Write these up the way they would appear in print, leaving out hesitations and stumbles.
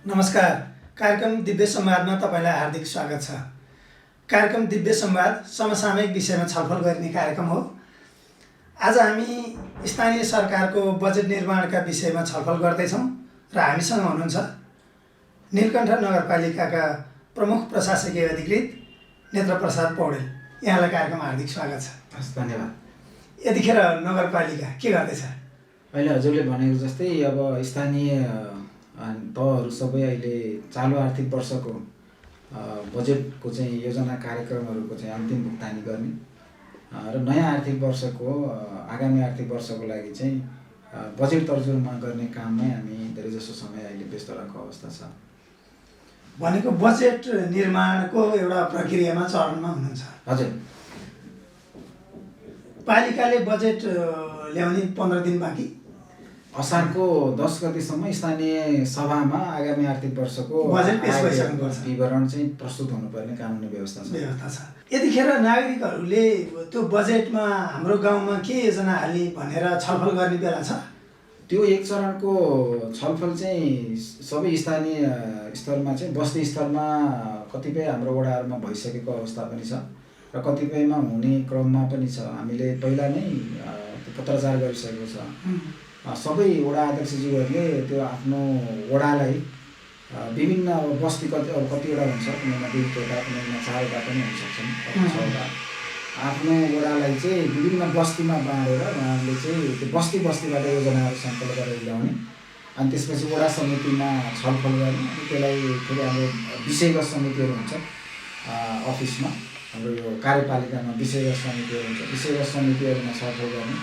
नमस्कार। कार्यक्रम दिव्य संवादमा तपाईलाई हार्दिक स्वागत छ। कार्यक्रम दिव्य संवाद समसामयिक विषयमा छलफल गर्ने कार्यक्रम हो। आज हामी स्थानीय सरकारको बजेट निर्माणका विषयमा छलफल गर्दैछौँ र हामीसँग हुनुहुन्छ नीलकण्ठ नगरपालिकाका प्रमुख प्रशासकीय अधिकृत नेत्रप्रसाद पौडेल। यहाँलाई कार्यक्रममा हार्दिक स्वागत छ। हस्, धन्यवाद। यतिखेर नगरपालिका के गर्दैछ? अहिले हजुरले भनेको जस्तै अब स्थानीय तहहरू सबै अहिले चालु आर्थिक वर्षको बजेटको चाहिँ योजना कार्यक्रमहरूको चाहिँ अन्तिम भुक्तानी गर्ने र नयाँ आर्थिक वर्षको आगामी आर्थिक वर्षको लागि चाहिँ बजेट तर्जुमा गर्ने काममै हामी धेरैजसो समय अहिले व्यस्त रहेको अवस्था छ। भनेको बजेट निर्माणको एउटा प्रक्रियामा चरणमा हुनुहुन्छ। हजुर, पालिकाले बजेट ल्याउने 15 दिन बाँकी। असारको 10 गतेसम्म स्थानीय सभामा आगामी आर्थिक वर्षको बजेट पेश भइसक्नुपर्छ। विवरण चाहिँ प्रस्तुत हुनुपर्ने कानुनी व्यवस्था छ। यतिखेर नागरिकहरूले त्यो बजेटमा हाम्रो गाउँमा के योजना हाल्ने भनेर छलफल गर्ने बेला छ। त्यो एक चरणको छलफल चाहिँ सबै स्थानीय स्तरमा चाहिँ बस्ती स्तरमा कतिपय हाम्रो वडाहरूमा भइसकेको अवस्था पनि छ र कतिपयमा हुने क्रममा पनि छ। हामीले पहिला नै पत्राचार गरिसकेको छ। सबै वडा अध्यक्षज्यूहरूले त्यो आफ्नो वडालाई विभिन्न बस्ती कतिवटा हुन्छ, कुनैमा 2वटा कुनैमा 4वटा पनि हुन सक्छन्, 6वटा। आफ्नो वडालाई चाहिँ विभिन्न बस्तीमा बाँडेर उहाँहरूले चाहिँ त्यो बस्तीबाट योजनाहरू सङ्कलन गरेर ल्याउने अनि त्यसपछि वडा समितिमा छलफल गर्ने। अनि त्यसलाई फेरि हाम्रो विषयगत समितिहरू हुन्छ अफिसमा, हाम्रो यो कार्यपालिकामा विषयगत समितिहरू हुन्छ, विषयगत समितिहरूमा छलफल गर्ने।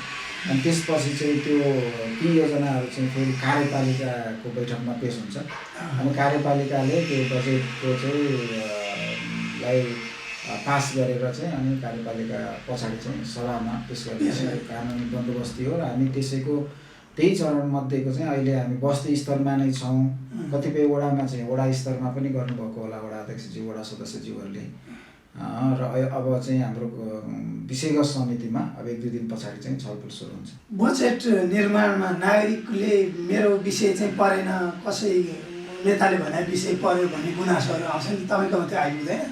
अनि त्यसपछि चाहिँ त्यो ती योजनाहरू चाहिँ फेरि कार्यपालिकाको बैठकमा पेश हुन्छ। अनि कार्यपालिकाले त्यो बजेटको चाहिँ लाई पास गरेर चाहिँ अनि कार्यपालिका पछाडि चाहिँ सभामा पेश गर्ने कानुनी बन्दोबस्ती हो। र हामी त्यसैको त्यही चरणमध्येको चाहिँ अहिले हामी बस्ती स्तरमा नै छौँ। कतिपय वडामा चाहिँ वडा स्तरमा पनि गर्नुभएको होला वडा अध्यक्षज्यू, वडा सदस्यज्यूहरूले। र अब चाहिँ हाम्रो विषयगत समितिमा अब 1-2 दिन पछाडि चाहिँ छलफल सुरु हुन्छ। बजेट निर्माणमा नागरिकले मेरो विषय चाहिँ परेन, कसै नेताले भने विषय पर्यो भन्ने गुनासोहरू आउँछ नि, तपाईँकोमा त्यो आइपुग्दैन?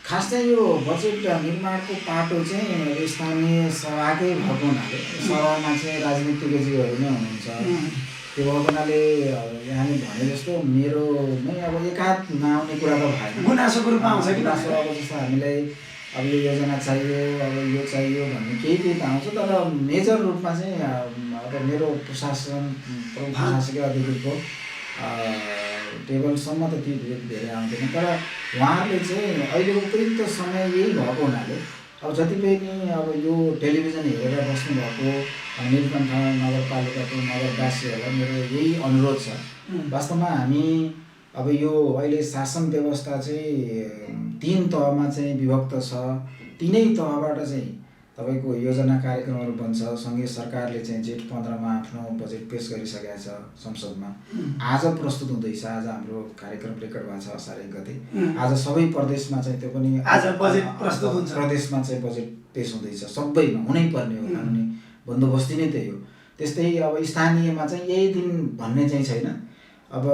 खास चाहिँ यो बजेट निर्माणको पाटो चाहिँ स्थानीय सभाकै भएको हुनाले सभामा चाहिँ राजनीतिज्यूहरू नै हुनुहुन्छ। त्यो भएको हुनाले यहाँले भने जस्तो मेरो नै अब एकाध नआउने कुरा त भएन। गुनासोको रूपमा आउँछ कि? गुनासो अब जस्तो हामीलाई अब यो योजना चाहियो, अब यो चाहियो भन्ने केही त आउँछ, तर मेजर रूपमा चाहिँ अब मेरो प्रशासकीय अधिकृतको टेबलसम्म त ती धेरै आउँदैन। तर उहाँहरूले चाहिँ अहिले उपयुक्त समय यही भएको हुनाले अब जति पनि अब यो टेलिभिजन हेरेर बस्नुभएको नीलकण्ठ नगरपालिकाको नगरवासीहरूलाई मेरो यही अनुरोध छ। वास्तवमा हामी अब यो अहिले शासन व्यवस्था चाहिँ 3 तहमा चाहिँ विभक्त छ। 3नै तहबाट चाहिँ तपाईँको योजना कार्यक्रमहरू बन्छ। सङ्घीय सरकारले चाहिँ जेठ 15मा आफ्नो बजेट पेश गरिसकेको छ संसदमा। आज प्रस्तुत हुँदैछ। आज हाम्रो कार्यक्रम रेकर्ड भएको छ असार 1 गते। आज सबै प्रदेशमा चाहिँ त्यो पनि आज बजेट प्रस्तुत हुन्छ। प्रदेशमा चाहिँ बजेट पेश हुँदैछ। सबैमा हुनै पर्ने हो, कानुनी बन्दोबस्ती नै त्यही हो। त्यस्तै अब स्थानीयमा चाहिँ यही दिन भन्ने चाहिँ छैन। अब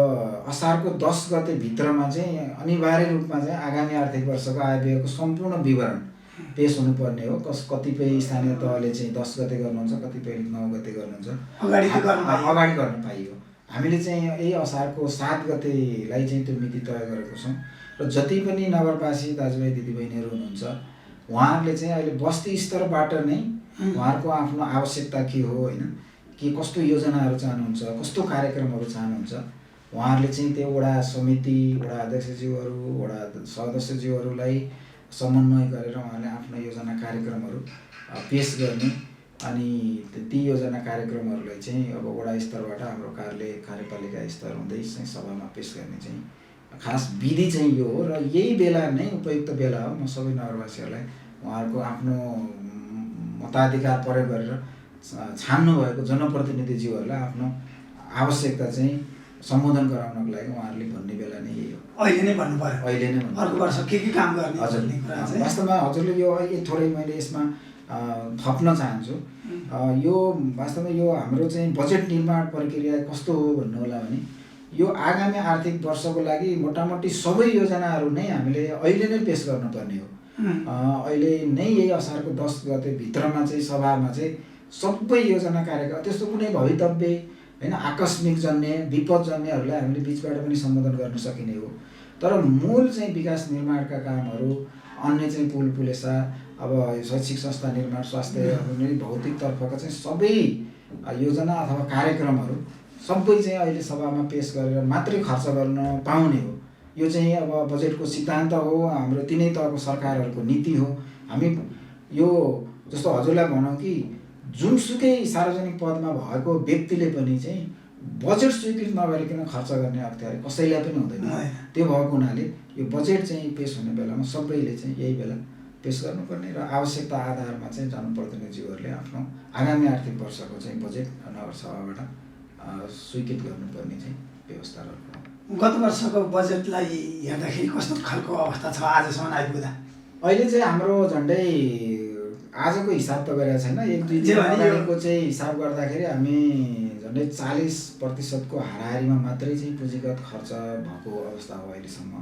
असारको 10 गते भित्रमा चाहिँ अनिवार्य रूपमा चाहिँ आगामी आर्थिक वर्षको आय व्ययको सम्पूर्ण विवरण पेश हुनुपर्ने हो। कतिपय स्थानीय तहले चाहिँ 10 गते गर्नुहुन्छ, कतिपयले 9 गते गर्नुहुन्छ, अगाडि गर्न पाइयो। हामीले चाहिँ यही असारको 7 गतेलाई चाहिँ त्यो मिति तय गरेको छौँ। र जति पनि नगरवासी दाजुभाइ दिदीबहिनीहरू हुनुहुन्छ उहाँहरूले चाहिँ अहिले बस्ती स्तरबाट नै उहाँहरूको आफ्नो आवश्यकता के हो, होइन, के कस्तो योजनाहरू चाहनुहुन्छ, कस्तो कार्यक्रमहरू चाहनुहुन्छ, उहाँहरूले चाहिँ त्यो वडा समिति, वडा अध्यक्षज्यूहरू, वडा सदस्यज्यूहरूलाई समन्वय गरेर उहाँले आफ्नो योजना कार्यक्रमहरू पेश गर्ने। अनि ती योजना कार्यक्रमहरूलाई चाहिँ अब वडा स्तरबाट हाम्रो कार्यपालिका स्तर हुँदै चाहिँ सभामा पेश गर्ने चाहिँ खास विधि चाहिँ यो हो। र यही बेला नै उपयुक्त बेला हो। म सबै नगरवासीहरूलाई उहाँहरूको आफ्नो मताधिकार प्रयोग गरेर छान्नु भएको जनप्रतिनिधिज्यूहरूलाई आफ्नो आवश्यकता चाहिँ सम्बोधन गराउनको लागि उहाँहरूले भन्ने बेला नै यही हो। अहिले नै भन्नु पर्यो। अहिले नै अर्को वर्ष के काम गर्ने? हजुर, वास्तवमा हजुरले यो थोरै मैले यसमा थप्न चाहन्छु। यो वास्तवमा यो हाम्रो चाहिँ बजेट निर्माण प्रक्रिया कस्तो हो भन्नु होला भने यो आगामी आर्थिक वर्षको लागि मोटामोटी सबै योजनाहरू नै हामीले अहिले नै पेश गर्नुपर्ने हो। अहिले नै यही असारको 10 गते भित्रमा चाहिँ सभामा चाहिँ सबै योजना कार्यक्रम त्यस्तो कुनै भवितव्य हैन आकस्मिक जन्य विपद जन्यहरूलाई हामीले बिचबाट पनि सम्बोधन गर्न सकिने हो। तर मूल चाहिँ विकास निर्माणका कामहरू अन्य चाहिँ पुल पुलेसा अब शैक्षिक संस्था निर्माण स्वास्थ्य भौतिकतर्फका चाहिँ सबै योजना अथवा कार्यक्रमहरू सबै चाहिँ अहिले सभामा पेश गरेर मात्रै खर्च गर्न पाउने हो। यो चाहिँ अब बजेटको सिद्धान्त हो, हाम्रो तिनै तहको सरकारहरूको नीति हो। हामी यो जस्तो हजुरलाई भनौँ कि जुनसुकै सार्वजनिक पदमा भएको व्यक्तिले पनि चाहिँ बजेट स्वीकृत नगरिकन खर्च गर्ने अख्तियार कसैलाई पनि हुँदैन। त्यो भएको हुनाले यो बजेट चाहिँ पेश हुने बेलामा सबैले चाहिँ यही बेला पेश गर्नुपर्ने र आवश्यकता आधारमा चाहिँ जनप्रतिनिधिहरूले आफ्नो आगामी आर्थिक वर्षको चाहिँ बजेट नगरसभाबाट स्वीकृत गर्नुपर्ने चाहिँ व्यवस्था गर्नु। गत वर्षको बजेटलाई हेर्दाखेरि कस्तो खालको अवस्था छ आजसम्म आइपुग्दा? अहिले चाहिँ हाम्रो झन्डै आजको हिसाब त गरेको छैन, 1-2 दिन अगाडिको चाहिँ हिसाब गर्दाखेरि हामी झन्डै 40% हाराहारीमा मात्रै चाहिँ पुँजीगत खर्च भएको अवस्था हो अहिलेसम्म।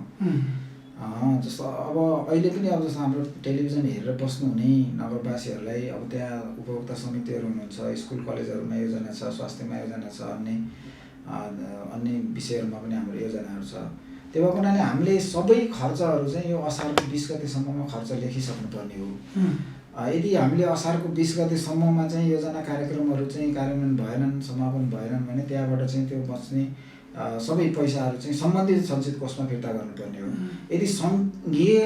जस्तो अब अहिले पनि अब जस्तो हाम्रो टेलिभिजन हेरेर बस्नुहुने नगरवासीहरूलाई अब त्यहाँ उपभोक्ता समितिहरू हुनुहुन्छ, स्कुल कलेजहरूमा योजना छ, स्वास्थ्यमा योजना छ, अन्य विषयहरूमा पनि हाम्रो योजनाहरू छ। त्यो भएको हुनाले हामीले सबै खर्चहरू चाहिँ यो असारको 20 गतेसम्ममा खर्च लेखिसक्नुपर्ने हो। यदि हामीले असारको 20 गतेसम्ममा चाहिँ योजना कार्यक्रमहरू चाहिँ कार्यान्वयन भएनन्, समापन भएनन् भने त्यहाँबाट चाहिँ त्यो बच्ने सबै पैसाहरू चाहिँ सम्बन्धित सञ्चित कोषमा फिर्ता गर्नुपर्ने हो। यदि सङ्घीय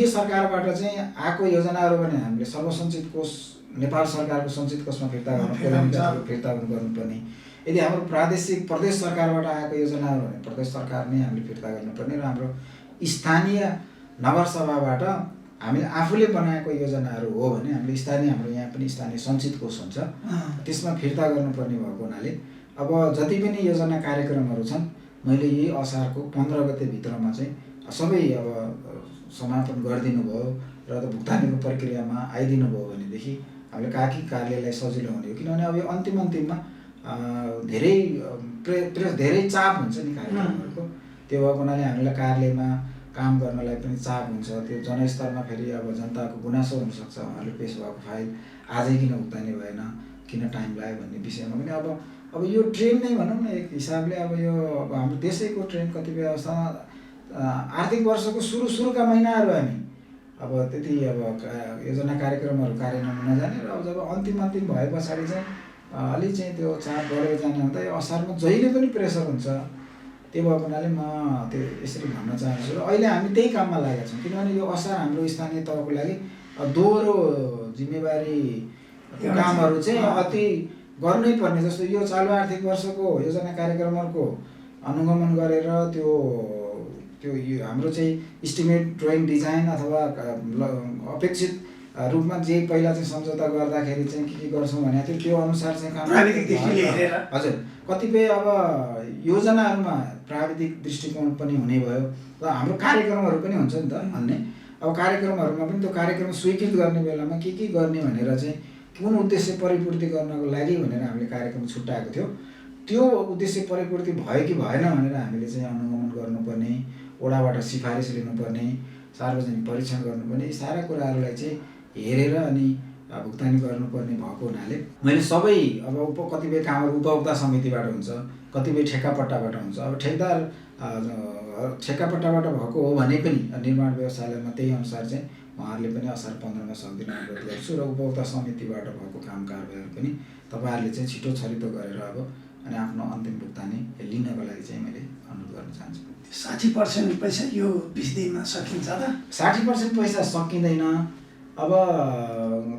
सरकारबाट चाहिँ आएको योजनाहरू भने हामीले सर्वसञ्चित कोष नेपाल सरकारको सञ्चित कोषमा फिर्ता गर्नुपर्ने। यदि हाम्रो प्रदेश सरकारबाट आएको योजनाहरू भने प्रदेश सरकार नै हामीले फिर्ता गर्नुपर्ने र हाम्रो स्थानीय नगरसभाबाट हामीले आफूले बनाएको योजनाहरू हो भने हामीले हाम्रो यहाँ पनि स्थानीय सञ्चित कोष हुन्छ, त्यसमा फिर्ता गर्नुपर्ने भएको हुनाले अब जति पनि योजना कार्यक्रमहरू छन् मैले यही असारको 15 गते भित्रमा चाहिँ सबै अब समापन गरिदिनु भयो र भुक्तानीको प्रक्रियामा आइदिनु भयो भनेदेखि हामीले काकी कार्यालयलाई सजिलो हुने हो। किनभने अब यो अन्तिममा धेरै चाप हुन्छ नि कार्यक्रमहरूको। त्यो भएको हुनाले हामीलाई कार्यालयमा काम गर्नलाई पनि चाप हुन्छ। त्यो जनस्तरमा फेरि अब जनताको गुनासो हुनसक्छ, उहाँहरूले पेश भएको फाइल आजै किन भुक्तानी भएन, किन टाइम लाग्यो भन्ने विषयमा पनि अब यो ट्रेन नै भनौँ न एक हिसाबले अब यो हाम्रो देशैको ट्रेन कतिपय अवस्थामा आर्थिक वर्षको सुरुका महिनाहरू हामी अब त्यति अब योजना कार्यक्रमहरू कार्यान्वयन नजाने र अब जब अन्तिम भए पछाडि चाहिँ अलि चाहिँ त्यो चाप बढेर जाने हुँदा यो असारमा जहिले पनि प्रेसर हुन्छ। त्यो भएको हुनाले म त्यो यसरी भन्न चाहन्छु र अहिले हामी त्यही काममा लागेका छौँ। किनभने यो असार हाम्रो स्थानीय तहको लागि दोहोरो जिम्मेवारी कामहरू चाहिँ अति गर्नै पर्ने। जस्तो यो चालु आर्थिक वर्षको योजना कार्यक्रमहरूको अनुगमन गरेर त्यो हाम्रो चाहिँ इस्टिमेट ड्रइङ डिजाइन अथवा अपेक्षित रूपमा जे पहिला चाहिँ सम्झौता गर्दाखेरि चाहिँ के गर्छौँ भने त्यो अनुसार चाहिँ काम हजुर कतिपय अब योजनाहरूमा प्राविधिक दृष्टिकोण पनि हुने भयो र हाम्रो कार्यक्रमहरू पनि हुन्छ नि त अन्य। अब कार्यक्रमहरूमा पनि त्यो कार्यक्रम स्वीकृत गर्ने बेलामा के गर्ने भनेर चाहिँ कुन उद्देश्य परिपूर्ति गर्नको लागि भनेर हामीले कार्यक्रम छुट्याएको थियो। त्यो उद्देश्य परिपूर्ति भयो कि भएन भनेर हामीले चाहिँ अनुगमन गर्नुपर्ने, वडाबाट सिफारिस लिनुपर्ने, सार्वजनिक परीक्षण गर्नुपर्ने, यी सारा कुराहरूलाई चाहिँ हेरेर अनि भुक्तानी गर्नुपर्ने भएको हुनाले मैले सबै अब कतिपय कामहरू उपभोक्ता समितिबाट हुन्छ, कतिपय ठेक्कापट्टाबाट हुन्छ। अब ठेक्कापट्टाबाट भएको हो भने पनि निर्माण व्यवसायमा त्यही अनुसार चाहिँ उहाँहरूले पनि असार 15मा सक्दिन अनुरोध गर्छु र उपभोक्ता समितिबाट भएको काम कारबाहीहरू पनि तपाईँहरूले चाहिँ छिटो छरितो गरेर अब अनि आफ्नो अन्तिम भुक्तानी लिनको लागि चाहिँ मैले अनुरोध गर्न चाहन्छु। 60% पैसा यो 20 दिनमा सकिन्छ त? 60% पैसा सकिँदैन। अब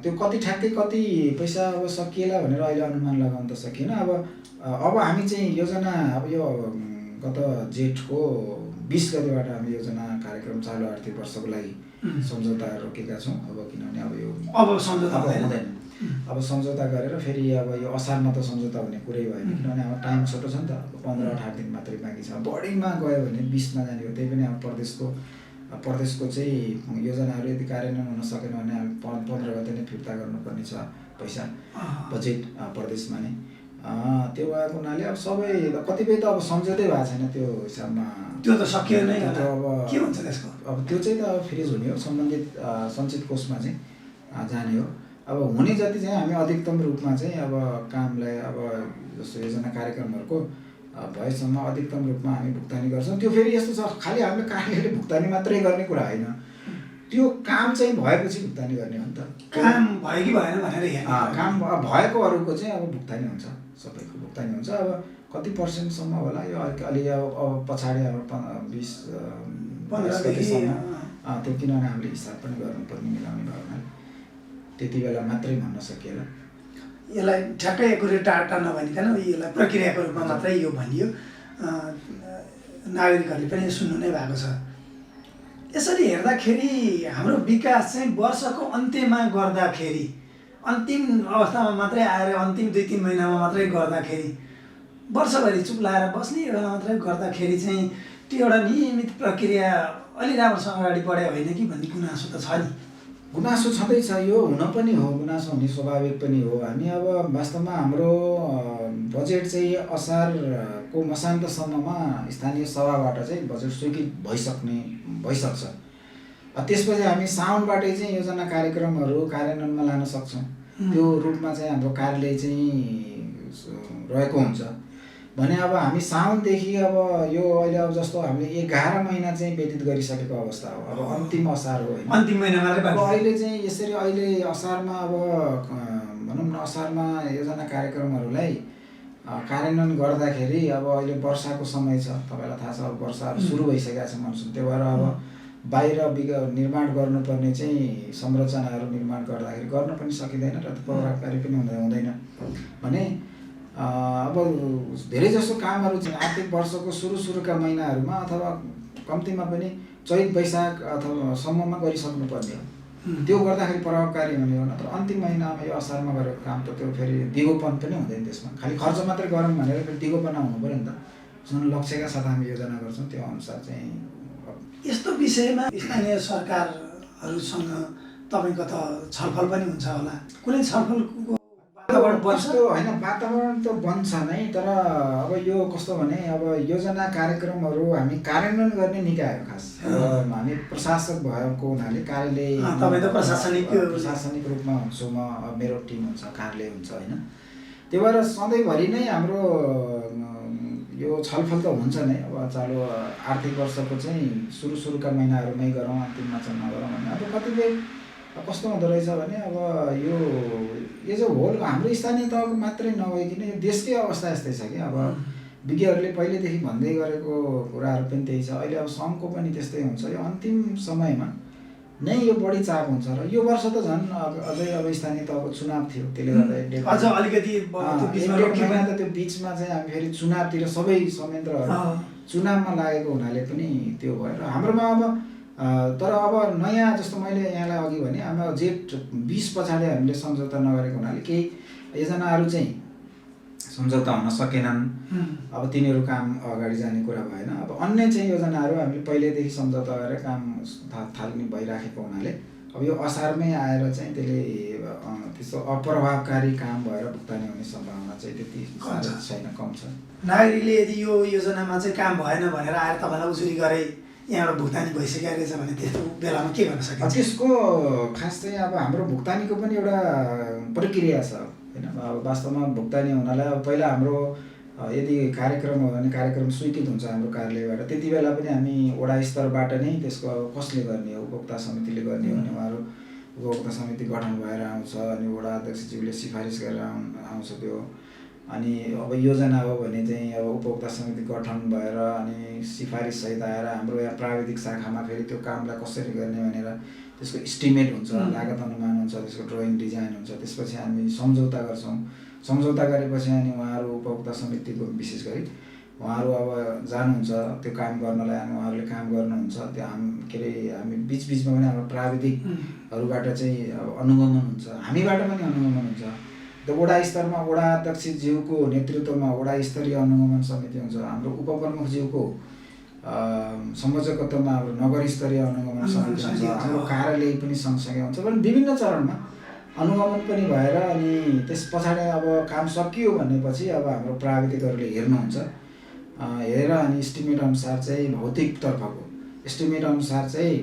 त्यो ठ्याक्कै कति पैसा अब सकिएला भनेर अहिले अनुमान लगाउन त सकिएन। अब हामी चाहिँ योजना अब यो गत जेठको 20 गतेबाट हामी योजना कार्यक्रम चालु आर्थिक वर्षको लागि सम्झौता रोकेका छौँ। अब किनभने अब सम्झौता हुँदैन। अब सम्झौता गरेर फेरि अब यो असारमा त सम्झौता हुने कुरै भएन, किनभने अब टाइम छोटो छ नि त। 15-18 दिन मात्रै बाँकी छ। बढीमा गयो भने 20मा जाने हो। त्यही पनि अब प्रदेशको चाहिँ योजनाहरू यदि कार्यान्वयन हुन सकेन भने 15 गते नै फिर्ता गर्नुपर्ने छ पैसा बजेट प्रदेशमा नै। त्यो भएको हुनाले अब सबै कतिपय त अब सम्झौतै भएको छैन त्यो हिसाबमा। त्यो त सकियो नै त्यो त होला। अब के हुन्छ त्यसको? अब त्यो चाहिँ त अब फ्रिज हुने हो, सम्बन्धित सञ्चित कोषमा चाहिँ जाने हो। अब हुने जति चाहिँ हामी अधिकतम रूपमा चाहिँ अब कामलाई अब जस्तो योजना कार्यक्रमहरूको भएसम्म अधिकतम रूपमा हामी भुक्तानी गर्छौँ। त्यो फेरि यस्तो छ, खालि हामीले कार्यालयले भुक्तानी मात्रै गर्ने कुरा होइन, त्यो काम चाहिँ भएपछि भुक्तानी गर्ने हो नि त। काम भयो कि भएन भनेर हेर्नु। काम भएको अरूको चाहिँ अब भुक्तानी हुन्छ, सबैको भुक्तानी हुन्छ। अब कति पर्सेन्टसम्म होला यो अलि अब पछाडि अब 20-15 त्यो किनभने हामीले हिसाब पनि गर्नुपर्ने मिलाउने भयो भने त्यति बेला मात्रै भन्न सकिएला। यसलाई ठ्याक्कै एकुरेट डाटा नभनिकन यसलाई प्रक्रियाको रूपमा मात्रै यो भनियो। नागरिकहरूले पनि सुन्नु नै भएको छ। यसरी हेर्दाखेरि हाम्रो विकास चाहिँ वर्षको अन्त्यमा गर्दाखेरि, अन्तिम अवस्थामा मात्रै आएर अन्तिम 2-3 महिनामा मात्रै गर्दाखेरि, वर्षभरि चुप लाएर बस्ने एउटा मात्रै गर्दाखेरि चाहिँ त्यो एउटा नियमित प्रक्रिया अलि राम्रोसँग अगाडि बढ्यो होइन कि भन्ने गुनासो त छ नि। गुनासो छँदैछ, यो हुन पनि हो, गुनासो हुने स्वाभाविक पनि हो। हामी अब वास्तवमा हाम्रो बजेट चाहिँ असारको मसान्तसम्ममा स्थानीय सभाबाट चाहिँ बजेट स्वीकृत भइसक्छ। त्यसपछि हामी साउनबाटै चाहिँ योजना कार्यक्रमहरू कार्यान्वयनमा लान सक्छौँ। त्यो रूपमा चाहिँ हाम्रो कार्यालय चाहिँ रहेको हुन्छ भने अब हामी साउनदेखि अब यो अहिले अब जस्तो हामीले 11 महिना चाहिँ व्यतीत गरिसकेको अवस्था हो। अब अन्तिम असार हो होइन, अन्तिम महिना मात्रै बाँकी। अब अहिले चाहिँ यसरी अहिले असारमा अब भनौँ न असारमा योजना कार्यक्रमहरूलाई कार्यान्वयन गर्दाखेरि अब अहिले वर्षाको समय छ, तपाईँलाई थाहा छ अब वर्षाहरू सुरु भइसकेको छ, मनसुन। त्यो भएर अब बाहिर निर्माण गर्नुपर्ने चाहिँ संरचनाहरू निर्माण गर्दाखेरि गर्न पनि सकिँदैन र प्रभावकारी पनि हुँदैन भने अब धेरै जसो कामहरू चाहिँ आर्थिक वर्षको सुरुका महिनाहरूमा अथवा कम्तीमा पनि चैत वैशाख अथवा सम्ममा गरिसक्नुपर्ने हो। त्यो गर्दाखेरि प्रभावकारी हुने हो। नत्र अन्तिम महिनामा यो असारमा गरेको काम त त्यो फेरि दिगोपन पनि हुँदैन, त्यसमा खालि खर्च मात्रै गरौँ भनेर फेरि दिगोपना हुनु पऱ्यो नि त। जुन लक्ष्यका साथ हामी योजना गर्छौँ त्यो अनुसार चाहिँ यस्तो विषयमा स्थानीय सरकारहरूसँग तपाईँको त छलफल पनि हुन्छ होला। कुनै छलफलको वातावरण बन्छ होइन? वातावरण त बन्छ नै, तर अब यो कस्तो भने अब योजना कार्यक्रमहरू हामी कार्यान्वयन गर्ने निकाय हो। खास हामी प्रशासक भएको हुनाले कार्यालय तपाईँ त प्रशासनिक रूपमा हुन्छु म, मेरो टिम हुन्छ, कार्यालय हुन्छ होइन। त्यो भएर सधैँभरि नै हाम्रो यो छलफल त हुन्छ नै। अब चालु आर्थिक वर्षको चाहिँ सुरुका महिनाहरूमै गरौँ, अन्तिममा चाहिँ नगरौँ भने अब कतिपय कस्तो हुँदो रहेछ भने अब यो चाहिँ होल हाम्रो स्थानीय तहको मात्रै नभइकन यो देशकै अवस्था यस्तै छ कि अब विज्ञहरूले पहिलेदेखि भन्दै गरेको कुराहरू पनि त्यही छ। अहिले अब सङ्घको पनि त्यस्तै हुन्छ, यो अन्तिम समयमा नै यो बढी चाप हुन्छ। र यो वर्ष त झन् अझै अब स्थानीय तहको चुनाव थियो, त्यसले गर्दा अझ अलिकति महिना त त्यो बिचमा चाहिँ हामी फेरि चुनावतिर सबै संयन्त्रहरू चुनावमा लागेको हुनाले पनि त्यो भएर हाम्रोमा अब तर अब नयाँ जस्तो मैले यहाँलाई अघि भने हाम्रो जेठ 20 पछाडि हामीले सम्झौता नगरेको हुनाले केही योजनाहरू चाहिँ सम्झौता हुन सकेनन्। अब तिनीहरू काम अगाडि जाने कुरा भएन। अब अन्य चाहिँ योजनाहरू हामीले पहिलेदेखि सम्झौता गरेर काम थाल्ने भइराखेको हुनाले अब यो असारमै आएर चाहिँ त्यसले त्यस्तो अप्रभावकारी काम भएर भुक्तानी हुने सम्भावना चाहिँ त्यति छैन, कम छ। नागरिकले यदि यो योजनामा चाहिँ काम भएन भनेर आएर तपाईँलाई उजुरी गरे, यहाँबाट भुक्तानी भइसकेको रहेछ भने त्यस्तो बेलामा के गर्न सकिन्छ? त्यसको खास चाहिँ अब हाम्रो भुक्तानीको पनि एउटा प्रक्रिया छ होइन। अब वास्तवमा भुक्तानी हुनलाई अब पहिला हाम्रो यदि कार्यक्रम हो भने कार्यक्रम स्वीकृत हुन्छ हाम्रो कार्यालयबाट, त्यति बेला पनि हामी वडा स्तरबाट नै त्यसको अब कसले गर्ने हो, उपभोक्ता समितिले गर्ने हो भने उहाँहरू उपभोक्ता समिति गठन भएर आउँछ अनि वडा अध्यक्षज्यूले सिफारिस गरेर आउँछ त्यो। अनि अब योजना हो भने चाहिँ अब उपभोक्ता समिति गठन भएर अनि सिफारिस सहित आएर हाम्रो यहाँ प्राविधिक शाखामा फेरि त्यो कामलाई कसरी गर्ने भनेर त्यसको इस्टिमेट हुन्छ, लागत अनुमान हुन्छ, त्यसको ड्रइङ डिजाइन हुन्छ। त्यसपछि हामी सम्झौता गर्छौँ। सम्झौता गरेपछि अनि उहाँहरू उपभोक्ता समितिको विशेष गरी उहाँहरू अब जानुहुन्छ त्यो काम गर्नलाई अनि उहाँहरूले काम गर्नुहुन्छ। त्यो के अरे हामी बिचबिचमा पनि हाम्रो प्राविधिकहरूबाट चाहिँ अब अनुगमन हुन्छ, हामीबाट पनि अनुगमन हुन्छ। त्यो वडा स्तरमा वडा अध्यक्षज्यूको नेतृत्वमा वडा स्तरीय अनुगमन समिति हुन्छ, हाम्रो उपप्रमुखज्यूको संयोजकत्वमा हाम्रो नगर स्तरीय अनुगमन समिति हुन्छ, हाम्रो कार्यालय पनि सँगसँगै हुन्छ। भने विभिन्न चरणमा अनुगमन पनि भएर अनि त्यस पछाडि अब काम सकियो भनेपछि अब हाम्रो प्राविधिकहरूले हेर्नुहुन्छ, हेरेर अनि इस्टिमेट अनुसार चाहिँ भौतिकतर्फको इस्टिमेट अनुसार चाहिँ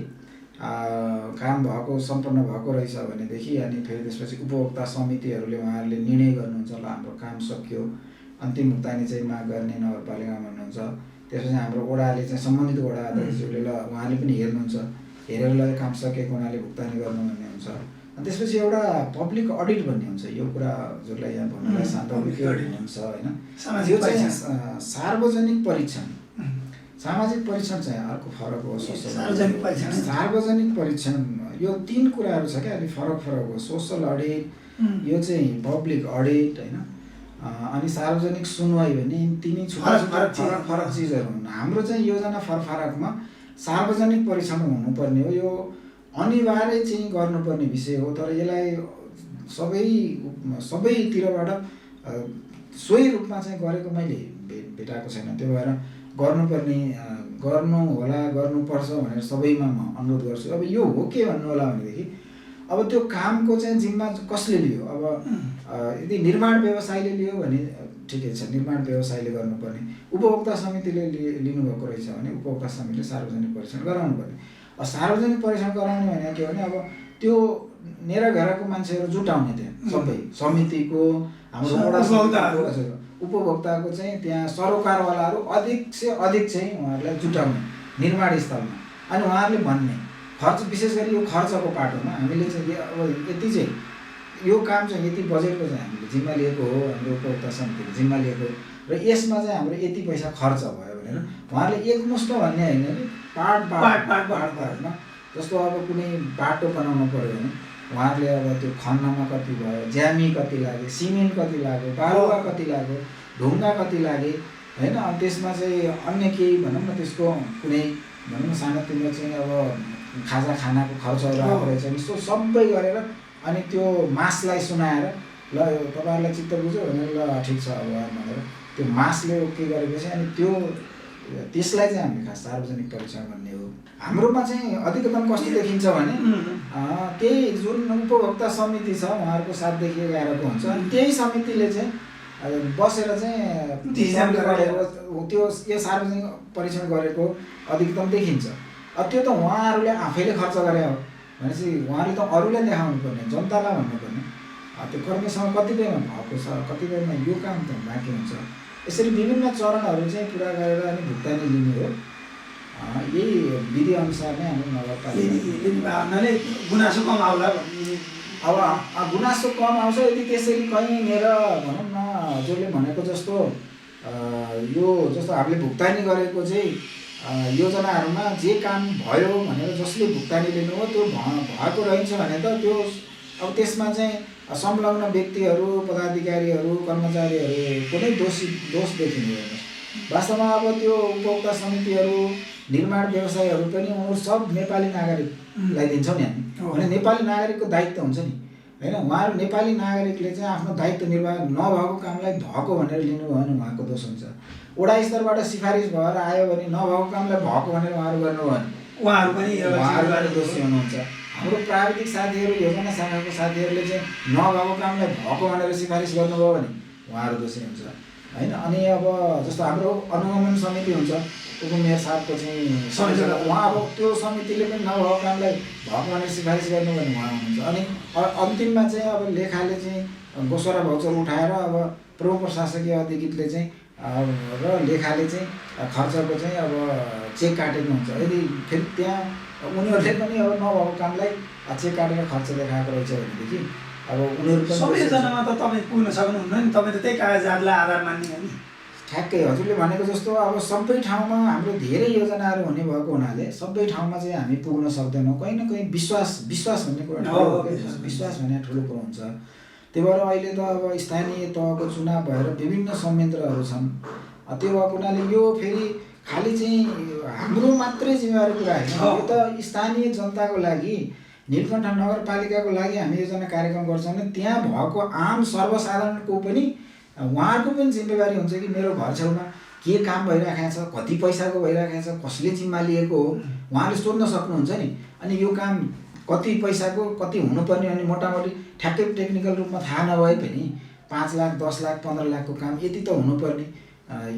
काम भएको सम्पन्न भएको रहेछ भनेदेखि अनि फेरि त्यसपछि उपभोक्ता समितिहरूले उहाँहरूले निर्णय गर्नुहुन्छ, ल हाम्रो काम सकियो, अन्तिम भुक्तानी चाहिँ माग गर्ने नगरपालिका भन्नुहुन्छ। त्यसपछि हाम्रो वडाले चाहिँ सम्बन्धित वडा अध्यक्षज्यूले ल उहाँले पनि हेर्नुहुन्छ, हेरेर ल काम सकेको हुनाले भुक्तानी गर्नु भन्ने हुन्छ। अनि त्यसपछि एउटा पब्लिक अडिट भन्ने हुन्छ, यो कुरा हजुरलाई यहाँ भन्नलाई सान्दर्भिक हुन्छ होइन। यो चाहिँ सार्वजनिक परीक्षण, सामाजिक परीक्षण चाहिँ अर्को फरक हो, सार्वजनिक परीक्षण यो 3 कुराहरू छ क्या, अलिक फरक हो। सोसल अडिट, यो चाहिँ पब्लिक अडिट होइन, अनि सार्वजनिक सुनवाई भन्ने तिनै फरक चिजहरू हुन्। हाम्रो चाहिँ योजना फरकमा सार्वजनिक परीक्षण हुनुपर्ने हो, यो अनिवार्य चाहिँ गर्नुपर्ने विषय हो। तर यसलाई सबैतिरबाट सोही रूपमा चाहिँ गरेको मैले भेटाएको छैन। त्यो भएर गर्नु होला, गर्नुपर्छ भनेर सबैमा म अनुरोध गर्छु। अब यो हो के भन्नु होला भनेदेखि अब त्यो कामको चाहिँ जिम्मा कसले लियो? अब यदि निर्माण व्यवसायले लियो भने ठिकै छ, निर्माण व्यवसायले गर्नुपर्ने। उपभोक्ता समितिले लिनुभएको रहेछ भने उपभोक्ता समितिले सार्वजनिक परीक्षण गराउनु पर्ने। सार्वजनिक परीक्षण गराउने भने के भने अब त्यो नेराघरको मान्छेहरू जुटाउने, त्यहाँ सबै समितिको हाम्रो वडा उपभोक्ताको चाहिँ त्यहाँ सरोकारवालाहरू अधिक से अधिक चाहिँ उहाँहरूलाई जुटाउने निर्माण स्थलमा। अनि उहाँहरूले भन्ने खर्च, विशेष गरी यो खर्चको पाटोमा हामीले चाहिँ अब यति चाहिँ यो काम चाहिँ यति बजेटको चाहिँ हामीले जिम्मा लिएको हो, हाम्रो उपभोक्ता समितिले जिम्मा लिएको, र यसमा चाहिँ हाम्रो यति पैसा खर्च भयो भनेर उहाँहरूले एकमुष्ट भन्ने होइन कि पार्टमा। जस्तो अब कुनै बाटो बनाउनु पऱ्यो भने उहाँहरूले अब त्यो खन्नमा कति भयो, ज्यामी कति लाग्यो, सिमेन्ट कति लाग्यो, बालुवा कति लाग्यो, ढुङ्गा कति लागे होइन। अनि त्यसमा चाहिँ अन्य केही भनौँ न त्यसको कुनै भनौँ न सानोतिनो चाहिँ अब खानाको खर्चहरू आएको रहेछ भने सो सबै गरेर अनि त्यो मासलाई सुनाएर ल तपाईँहरूलाई चित्त बुझ्यो भनेर ल ठिक छ अब भनेर त्यो मासले के गरेपछि अनि त्यसलाई चाहिँ हामीले खास सार्वजनिक परीक्षण भन्ने हो। हाम्रोमा चाहिँ अधिकतम कस्तो देखिन्छ भने त्यही जुन उपभोक्ता समिति छ उहाँहरूको 7 देखि 11 को हुन्छ, अनि त्यही समितिले चाहिँ बसेर चाहिँ त्यो यो सार्वजनिक परीक्षण गरेको अधिकतम देखिन्छ। अब त्यो त उहाँहरूले आफैले खर्च गरे हो भनेपछि उहाँले त अरूलाई देखाउनु पर्ने, जनतालाई भन्नुपर्ने। त्यो कर्मीसँग कतिपयमा भएको छ, कतिपयमा यो काम त बाँकी हुन्छ। यसरी विभिन्न चरणहरू चाहिँ पुरा गरेर अनि भुक्तानी लिनु हो। यही विधि अनुसार नै हाम्रो नगरपालिकाले गुनासो कम आउला भन्ने। अब गुनासो कम आउँछ यदि त्यसरी कहीँनिर भनौँ न हजुरले भनेको जस्तो यो जस्तो हामीले भुक्तानी गरेको चाहिँ योजनाहरूमा जे काम भयो भनेर जसले भुक्तानी लिनु हो त्यो भएको रहन्छ भने त त्यो अब त्यसमा चाहिँ संलग्न व्यक्तिहरू, पदाधिकारीहरू, कर्मचारीहरूको नै दोष देखिने हो। वास्तवमा अब त्यो उपभोक्ता समितिहरू, निर्माण व्यवसायहरू पनि उनीहरू सब नेपाली नागरिकलाई दिन्छौँ नि हामी। भने नेपाली नागरिकको दायित्व हुन्छ नि होइन। उहाँहरू नेपाली नागरिकले चाहिँ आफ्नो दायित्व निर्वाह नभएको कामलाई भएको भनेर लिनुभयो भने उहाँको दोष हुन्छ। वडा स्तरबाट सिफारिस भएर आयो भने नभएको कामलाई भएको भनेर उहाँहरू गर्नुभयो भने उहाँहरू पनि दोषी हुनुहुन्छ। हाम्रो प्राविधिक साथीहरू, योजना शाखाको साथीहरूले चाहिँ नभएको कामलाई भएको भनेर सिफारिस गर्नुभयो भने उहाँहरू दोषी हुन्छ होइन। अनि अब जस्तो हाम्रो अनुगमन समिति हुन्छ, उपमेयर साहबको चाहिँ समिति, उहाँ अब त्यो समितिले पनि नभएको कामलाई भएको भनेर सिफारिस गर्नु भने उहाँ हुनुहुन्छ। अनि अन्तिममा चाहिँ अब लेखाले चाहिँ गोसरा भाउचर उठाएर अब प्रमुख प्रशासकीय अधिकृतले चाहिँ र लेखाले चाहिँ खर्चको चाहिँ अब चेक काटेको हुन्छ। यदि फेरि त्यहाँ उनीहरूले पनि अब नभएको कामलाई चेक काटेर खर्च देखाएको रहेछ भनेदेखि अब उनीहरू पनि सबैजनामा त तपाईँ पुग्न सक्नुहुन्न नि, तपाईँ त त्यही कागजातलाई आधार मान्ने हो नि। ठ्याक्कै हजुरले भनेको जस्तो अब सबै ठाउँमा हाम्रो धेरै योजनाहरू हुने भएको हुनाले सबै ठाउँमा चाहिँ हामी पुग्न सक्दैनौँ। कहीँ न कहीँ विश्वास भन्ने कुरा विश्वास भन्ने ठुलो कुरो हुन्छ। त्यही भएर अहिले त अब स्थानीय तहको चुनाव भएर विभिन्न संयन्त्रहरू छन्। त्यो भएको हुनाले यो फेरि खालि चाहिँ हाम्रो मात्रै जिम्मेवारी कुरा होइन, यो त स्थानीय जनताको लागि नीलकण्ठ नगरपालिकाको लागि हामी योजना कार्यक्रम गर्छौँ भने त्यहाँ भएको आम सर्वसाधारणको पनि उहाँहरूको पनि जिम्मेवारी हुन्छ कि मेरो घर छेउमा के काम भइरहेको छ, कति पैसाको भइरहेको छ, कसले जिम्मा लिएको हो, उहाँले सोध्न सक्नुहुन्छ नि। अनि यो काम कति पैसाको कति हुनुपर्ने अनि मोटामोटी ठ्याक्कै टेक्निकल रूपमा थाहा नभए पनि 5 लाख 10 लाख 15 लाखको काम यति त हुनुपर्ने,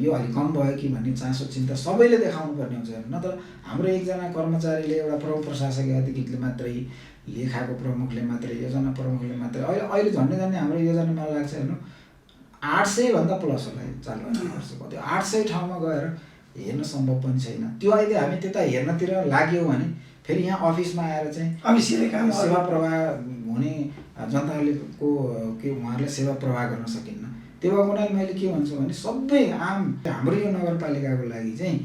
यो अलिक कम भयो कि भन्ने चासो चिन्ता सबैले देखाउनु पर्ने हुन्छ। नत्र हाम्रो एकजना कर्मचारीले एउटा प्रमुख प्रशासकीय अधिकृतले मात्रै, लेखाको प्रमुखले मात्रै, योजना प्रमुखले मात्रै, अहिले झन्डै हाम्रो योजना मलाई लाग्छ हेर्नु 800 भन्दा प्लस होला चालु वर्ष। कति 800 ठाउँमा गएर हेर्न सम्भव पनि छैन। त्यो अहिले हामी त्यता हेर्नतिर लाग्यौँ भने फेरि यहाँ अफिसमा आएर चाहिँ सेवा प्रवाह हुने जनताले को के उहाँहरूले सेवा प्रवाह गर्न सकिन्न। त्यो भएको हुनाले मैले के भन्छु भने सबै आम हाम्रो यो नगरपालिकाको लागि चाहिँ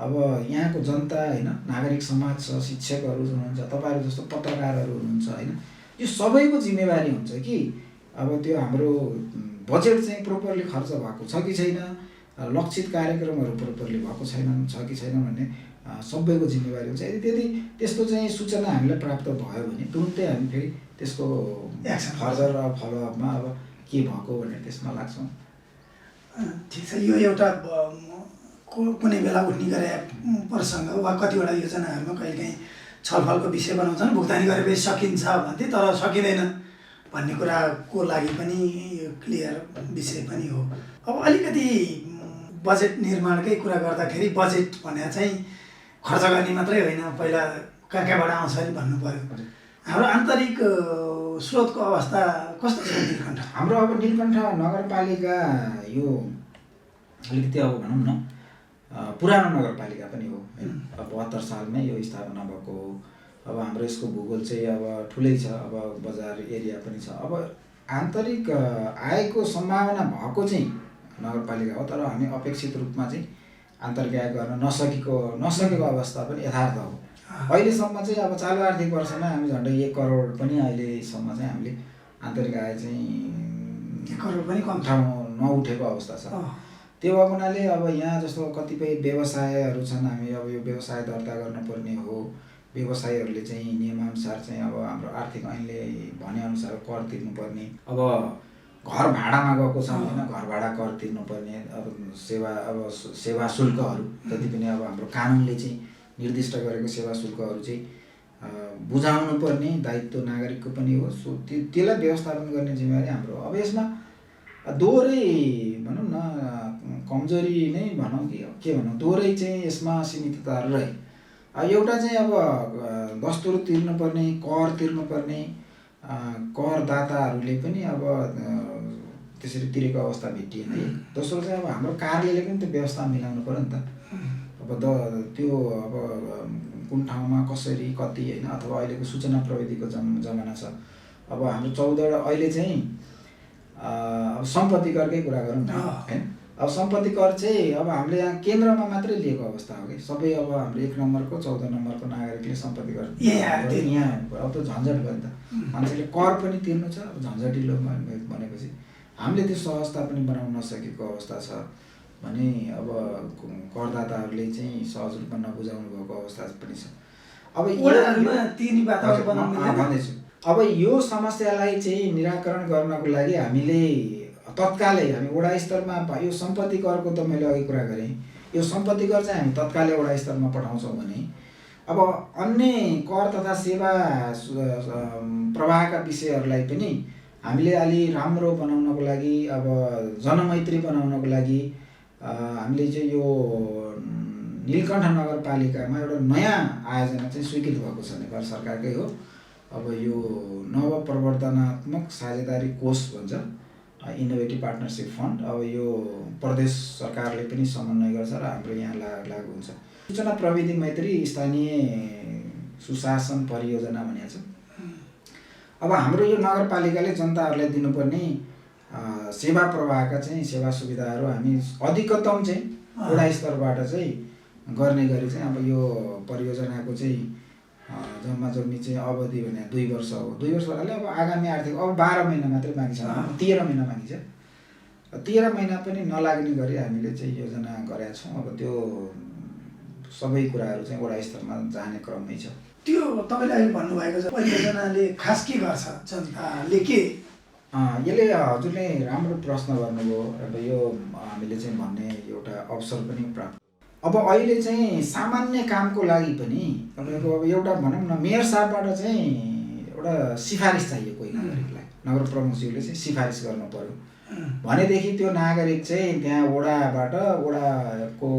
अब यहाँको जनता होइन, नागरिक समाज छ, शिक्षकहरू हुनुहुन्छ, तपाईँहरू जस्तो पत्रकारहरू हुनुहुन्छ होइन, यो सबैको जिम्मेवारी हुन्छ कि अब त्यो हाम्रो बजेट चाहिँ प्रोपरली खर्च भएको छ कि छैन, लक्षित कार्यक्रमहरू प्रोपरली भएको छ कि छैन भन्ने सबैको जिम्मेवारी हुन्छ। यदि त्यस्तो चाहिँ सूचना हामीलाई प्राप्त भयो भने तुरुन्तै हामी फेरि त्यसको फर्दर फलोअपमा अब के भएको भनेर त्यसमा लाग्छौँ। ठिक छ, यो एउटा कुनै बेला उठ्ने गरे प्रसङ्ग वा कतिवटा योजनाहरूमा कहिलेकाहीँ छलफलको विषय बनाउँछन्, भुक्तानी गरेपछि सकिन्छ भन्थे तर सकिँदैन भन्ने कुराको लागि पनि यो क्लियर विषय पनि हो। अब अलिकति बजेट निर्माणकै कुरा गर्दाखेरि बजेट भने चाहिँ खर्च गर्ने मात्रै होइन, पहिला कहाँबाट आउँछ नि भन्नु पर्यो। हाम्रो आन्तरिक स्रोतको अवस्था कस्तो छ नीलकण्ठ? हाम्रो अब नीलकण्ठ नगरपालिका यो अलिकति अब भनौँ न पुरानो नगरपालिका पनि हो होइन। अब 72 सालमै यो स्थापना भएको हो। अब हाम्रो यसको भूगोल चाहिँ अब ठुलै छ, अब बजार एरिया पनि छ। अब आन्तरिक आयको सम्भावना भएको चाहिँ नगरपालिका हो, तर हामी अपेक्षित रूपमा चाहिँ आन्तरिक आय गर्न नसकेको अवस्था पनि यथार्थ हो। अहिलेसम्म चाहिँ अब चालु आर्थिक वर्षमा हामी झन्डै 1 करोड पनि अहिलेसम्म चाहिँ हामीले आन्तरिक आय चाहिँ 1 करोड पनि कम नउठेको अवस्था छ। त्यो भएको हुनाले अब यहाँ जस्तो कतिपय व्यवसायहरू छन्, हामी अब यो व्यवसाय दर्ता गर्नुपर्ने हो। व्यवसायीहरूले चाहिँ नियमअनुसार चाहिँ अब हाम्रो आर्थिक ऐनले भनेअनुसार कर तिर्नुपर्ने। अब घर भाडामा गएको छ होइन, घर भाडा कर तिर्नुपर्ने। अब सेवा शुल्कहरू जति पनि अब हाम्रो कानुनले चाहिँ निर्दिष्ट गरेको सेवा शुल्कहरू चाहिँ बुझाउनु पर्ने दायित्व नागरिकको पनि हो। सो त्यसलाई व्यवस्थापन गर्ने जिम्मेवारी हाम्रो। अब यसमा दोहोरै भनौँ न कमजोरी नै भनौँ कि के भनौँ, दोहोरै चाहिँ यसमा सीमितताहरू रहे। एउटा चाहिँ अब दस्तुर तिर्नुपर्ने, कर तिर्नुपर्ने करदाताहरूले पनि अब त्यसरी तिरेको अवस्था भेटिएन। दोस्रो चाहिँ अब हाम्रो कार्यालयले पनि त्यो व्यवस्था मिलाउनु पर्यो नि त। अब त्यो अब कुन ठाउँमा कसरी कति होइन, अथवा अहिलेको सूचना प्रविधिको जमाना छ। अब हाम्रो 14 अहिले चाहिँ अब सम्पत्ति करकै कुरा गरौँ न होइन। अब सम्पत्ति कर चाहिँ अब हामीले यहाँ केन्द्रमा मात्रै लिएको अवस्था हो कि सबै। अब हाम्रो 1 नम्बरको 14 नम्बरको नागरिकले सम्पत्ति कर यहाँ अब त झन्झट भयो नि त। मान्छेले कर पनि तिर्नु छ, अब झन्झटिलो भनेपछि हामीले त्यो सहजता पनि बनाउन नसकेको अवस्था छ भने अब करदाताहरूले चाहिँ सहज रूपमा नबुझाउनु भएको अवस्था पनि छ। अब भन्दैछु अब यो समस्यालाई चाहिँ निराकरण गर्नको लागि हामीले तत्कालै हामी वडा स्तरमा यो सम्पत्ति करको त मैले अघि कुरा गरेँ, यो सम्पत्ति कर चाहिँ हामी तत्कालै वडा स्तरमा पठाउँछौँ भने अब अन्य कर तथा सेवा प्रवाहका विषयहरूलाई पनि हामीले अलि राम्रो बनाउनको लागि, अब जनमैत्री बनाउनको लागि हामीले चाहिँ यो नीलकण्ठ नगरपालिकामा एउटा नयाँ आयोजना चाहिँ स्वीकृत भएको छ नेपाल सरकारकै हो। अब यो नव प्रवर्धनात्मक साझेदारी कोष भन्छ, इनोभेटिभ पार्टनरसिप फन्ड। अब यो प्रदेश सरकारले पनि समन्वय गर्छ र हाम्रो यहाँ लागू हुन्छ। सूचना प्रविधि मैत्री स्थानीय सुशासन परियोजना भनेको छ। अब हाम्रो यो नगरपालिकाले जनताहरूलाई दिनुपर्ने सेवा प्रवाहका चाहिँ सेवा सुविधाहरू हामी अधिकतम चाहिँ वडा स्तरबाट चाहिँ गर्ने गरी चाहिँ अब यो परियोजनाको चाहिँ जम्मा जम्मी चाहिँ अवधि भने 2 वर्ष हो। 2 वर्ष भन्नाले अब आगामी आर्थिक अब 12 महिना मात्रै बाँकी छ, 13 महिना बाँकी छ। 13 महिना पनि नलाग्ने गरी हामीले चाहिँ योजना गरेका छौँ। अब त्यो सबै कुराहरू चाहिँ वडा स्तरमा जाने क्रममै छ। त्यो तपाईँले अहिले भन्नुभएको छ परियोजनाले खास के गर्छ, जनताले के? यसले हजुरले राम्रो प्रश्न गर्नुभयो। अब यो हामीले चाहिँ भन्ने एउटा अवसर पनि प्राप्त। अब अहिले चाहिँ सामान्य कामको लागि पनि तपाईँको अब एउटा भनौँ न मेयर साहबबाट चाहिँ एउटा सिफारिस चाहियो कोही नागरिकलाई, नगर प्रमुखज्यूले चाहिँ सिफारिस गर्नु पर्यो भनेदेखि त्यो नागरिक चाहिँ त्यहाँ वडाको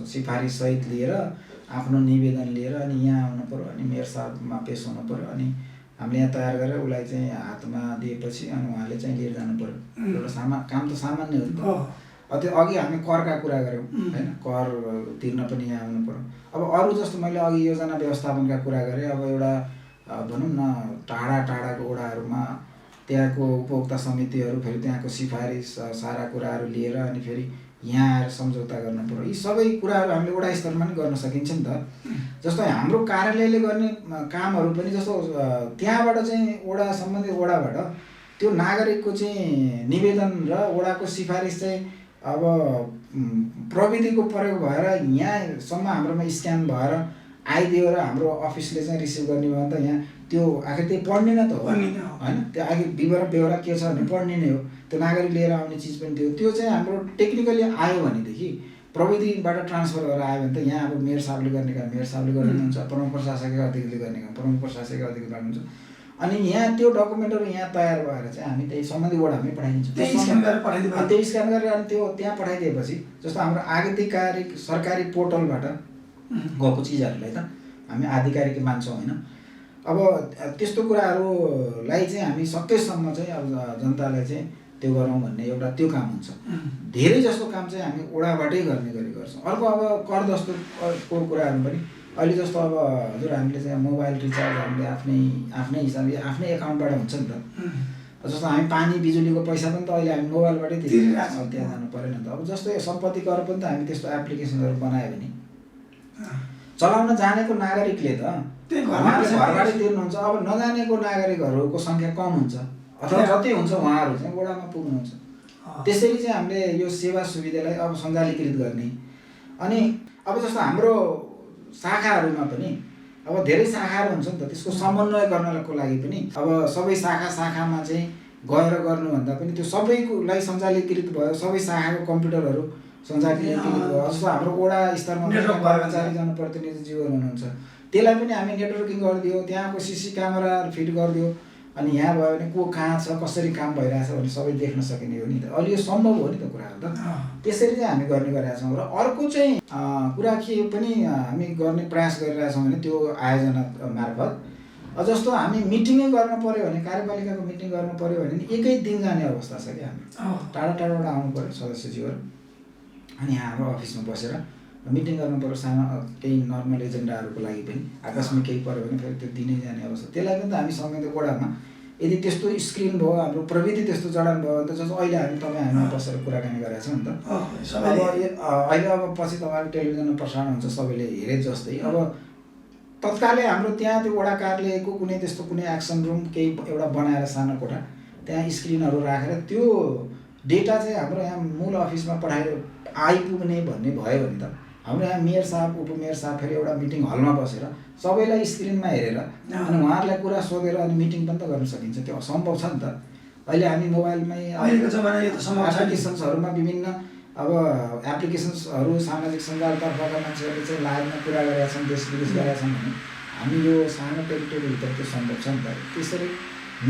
सिफारिस सहित लिएर आफ्नो निवेदन लिएर अनि यहाँ आउनु पर्यो, अनि मेयर साहबमा पेश हुनु पर्यो, अनि हामीले यहाँ तयार गरेर उसलाई चाहिँ हातमा दिएपछि अनि उहाँले चाहिँ लिएर जानु पर्यो। एउटा काम त सामान्य हो नि त। त्यो अघि हामी करका कुरा गऱ्यौँ होइन, कर तिर्न पनि यहाँ आउनु पर्यो। अब अरू जस्तो मैले अघि योजना व्यवस्थापनका कुरा गरेँ, अब एउटा भनौँ न टाढाको वडाहरूमा त्यहाँको उपभोक्ता समितिहरू फेरि त्यहाँको सिफारिस सारा कुराहरू लिएर अनि फेरि यहाँ आएर सम्झौता गर्नु पर्यो। यी सबै कुराहरू हामीले वडा स्तरमा पनि गर्न सकिन्छ नि त। जस्तो हाम्रो कार्यालयले गर्ने कामहरू पनि जस्तो त्यहाँबाट चाहिँ वडा सम्बन्धित वडाबाट त्यो नागरिकको चाहिँ निवेदन र वडाको सिफारिस चाहिँ अब प्रविधिको प्रयोग भएर यहाँसम्म हाम्रोमा स्क्यान भएर आइदियो र हाम्रो अफिसले चाहिँ रिसिभ गर्ने भयो भने त यहाँ त्यो आखिर त्यही पढ्ने न त हो होइन, त्यो आखिर बेहोरा के छ भने पढ्ने नै हो। त्यो नागरिक लिएर आउने चिज पनि त्यो चाहिँ हाम्रो टेक्निकली आयो भनेदेखि प्रविधिबाट ट्रान्सफर गरेर आयो भने त यहाँ अब मेयर साहबले गर्ने काम मेयर साहबले गर्नुहुन्छ, प्रमुख प्रशासकीय अधिकारीले गर्ने काम प्रमुख प्रशासकीय अधिकारी गर्नुहुन्छ, अनि यहाँ त्यो डकुमेन्टहरू यहाँ तयार भएर चाहिँ हामी त्यही सम्बन्धित वडामै पठाइदिन्छौँ। त्यही स्क्यान गरेर अनि त्यो त्यहाँ पठाइदिएपछि जस्तो हाम्रो आधिकारिक सरकारी पोर्टलबाट गएको चिजहरूलाई त हामी आधिकारिक मान्छौँ होइन। अब त्यस्तो कुराहरूलाई चाहिँ हामी सकेसम्म चाहिँ अब जनतालाई चाहिँ त्यो गरौँ भन्ने एउटा त्यो काम हुन्छ। धेरै जस्तो काम चाहिँ हामी वडाबाटै गर्ने गरी गर्छौँ। अर्को अब कर दस्तुरको कुराहरू पनि अहिले जस्तो अब हजुर हामीले चाहिँ मोबाइल रिचार्ज हामीले आफ्नै हिसाबले आफ्नै एकाउन्टबाट हुन्छ नि त। जस्तो हामी पानी बिजुलीको पैसा पनि त अहिले हामी मोबाइलबाटै तिर्छौँ, त्यहाँ जानु परेन नि त। अब जस्तो सम्पत्ति कर पनि त हामी त्यस्तो एप्लिकेसनहरू बनायो भने चलाउन जानेको नागरिकले त उहाँले घरबाटै तिर्नुहुन्छ। अब नजानेको नागरिकहरूको सङ्ख्या कम हुन्छ अथवा जति हुन्छ उहाँहरू चाहिँ वडामा पुग्नुहुन्छ। त्यसरी चाहिँ हामीले यो सेवा सुविधालाई अब सञ्चालीकृत गर्ने। अनि अब जस्तो हाम्रो शाखाहरूमा पनि अब धेरै शाखाहरू हुन्छ नि त, त्यसको समन्वय गर्नको लागि पनि अब सबै शाखामा चाहिँ गएर गर्नुभन्दा पनि त्यो सबैलाई सञ्चालीकृत भयो, सबै शाखाको कम्प्युटरहरू सञ्चालीकृत भयो। जस्तो हाम्रो वडा स्तरमा कर्मचारी जनप्रतिनिधिज्यूहरू हुनुहुन्छ, त्यसलाई पनि हामी नेटवर्किङ गरिदियो, त्यहाँको सिसी क्यामेरा फिट गरिदियो, अनि यहाँ भयो भने को कहाँ छ कसरी काम भइरहेछ भने सबै देख्न सकिने हो नि त। अहिले यो सम्भव हो नि त कुराहरू त। त्यसरी चाहिँ हामी गर्ने गरेका छौँ। र अर्को चाहिँ कुरा के पनि हामी गर्ने प्रयास गरिरहेछौँ भने त्यो आयोजना मार्फत जस्तो हामी मिटिङै गर्नु पऱ्यो भने कार्यपालिकाको मिटिङ गर्नु पऱ्यो भने एकै दिन जाने अवस्था छ क्या। हामी टाढाबाट आउनु पऱ्यो सदस्यज्यूहरू, अनि यहाँ हाम्रो अफिसमा बसेर मिटिङ गर्नु पऱ्यो। सानो केही नर्मल एजेन्डाहरूको लागि पनि आकस्मिक केही पऱ्यो भने फेरि त्यो दिनै जाने अवस्था। त्यसलाई पनि त हामी सम्बन्धित वडामा यदि त्यस्तो स्क्रिन भयो, हाम्रो प्रविधि त्यस्तो जडान भयो भने त जस्तो अहिले हामी बसेर कुराकानी गरेका छौँ नि त। अब अहिले अब पछि तपाईँहरू टेलिभिजनमा प्रसारण हुन्छ, सबैले हेरे जस्तै अब तत्कालै हाम्रो त्यहाँ त्यो वडा कार्यालयको कुनै त्यस्तो कुनै एक्सन रुम केही एउटा बनाएर सानो कोठा त्यहाँ स्क्रिनहरू राखेर त्यो डेटा चाहिँ हाम्रो यहाँ मूल अफिसमा पठाएर आइपुग्ने भन्ने भयो भने त हाम्रो यहाँ मेयर साहब उपमेयर साहब फेरि एउटा मिटिङ हलमा बसेर सबैलाई स्क्रिनमा हेरेर अनि उहाँहरूलाई कुरा सोधेर अनि मिटिङ पनि त गर्न सकिन्छ। त्यो सम्भव छ नि त। अहिले हामी मोबाइलमै अहिलेको जमाना यो त सम्भव छ। एप्लिकेसन्सहरूमा विभिन्न अब एप्लिकेसन्सहरू सामाजिक सञ्जालतर्फका मान्छेहरूले चाहिँ लाइभमा कुरा गरेका छन्, देश विदेश गरेका छन् भने हामी यो सानो टेरिटोरीभित्र त्यो सम्भव छ नि त। त्यसरी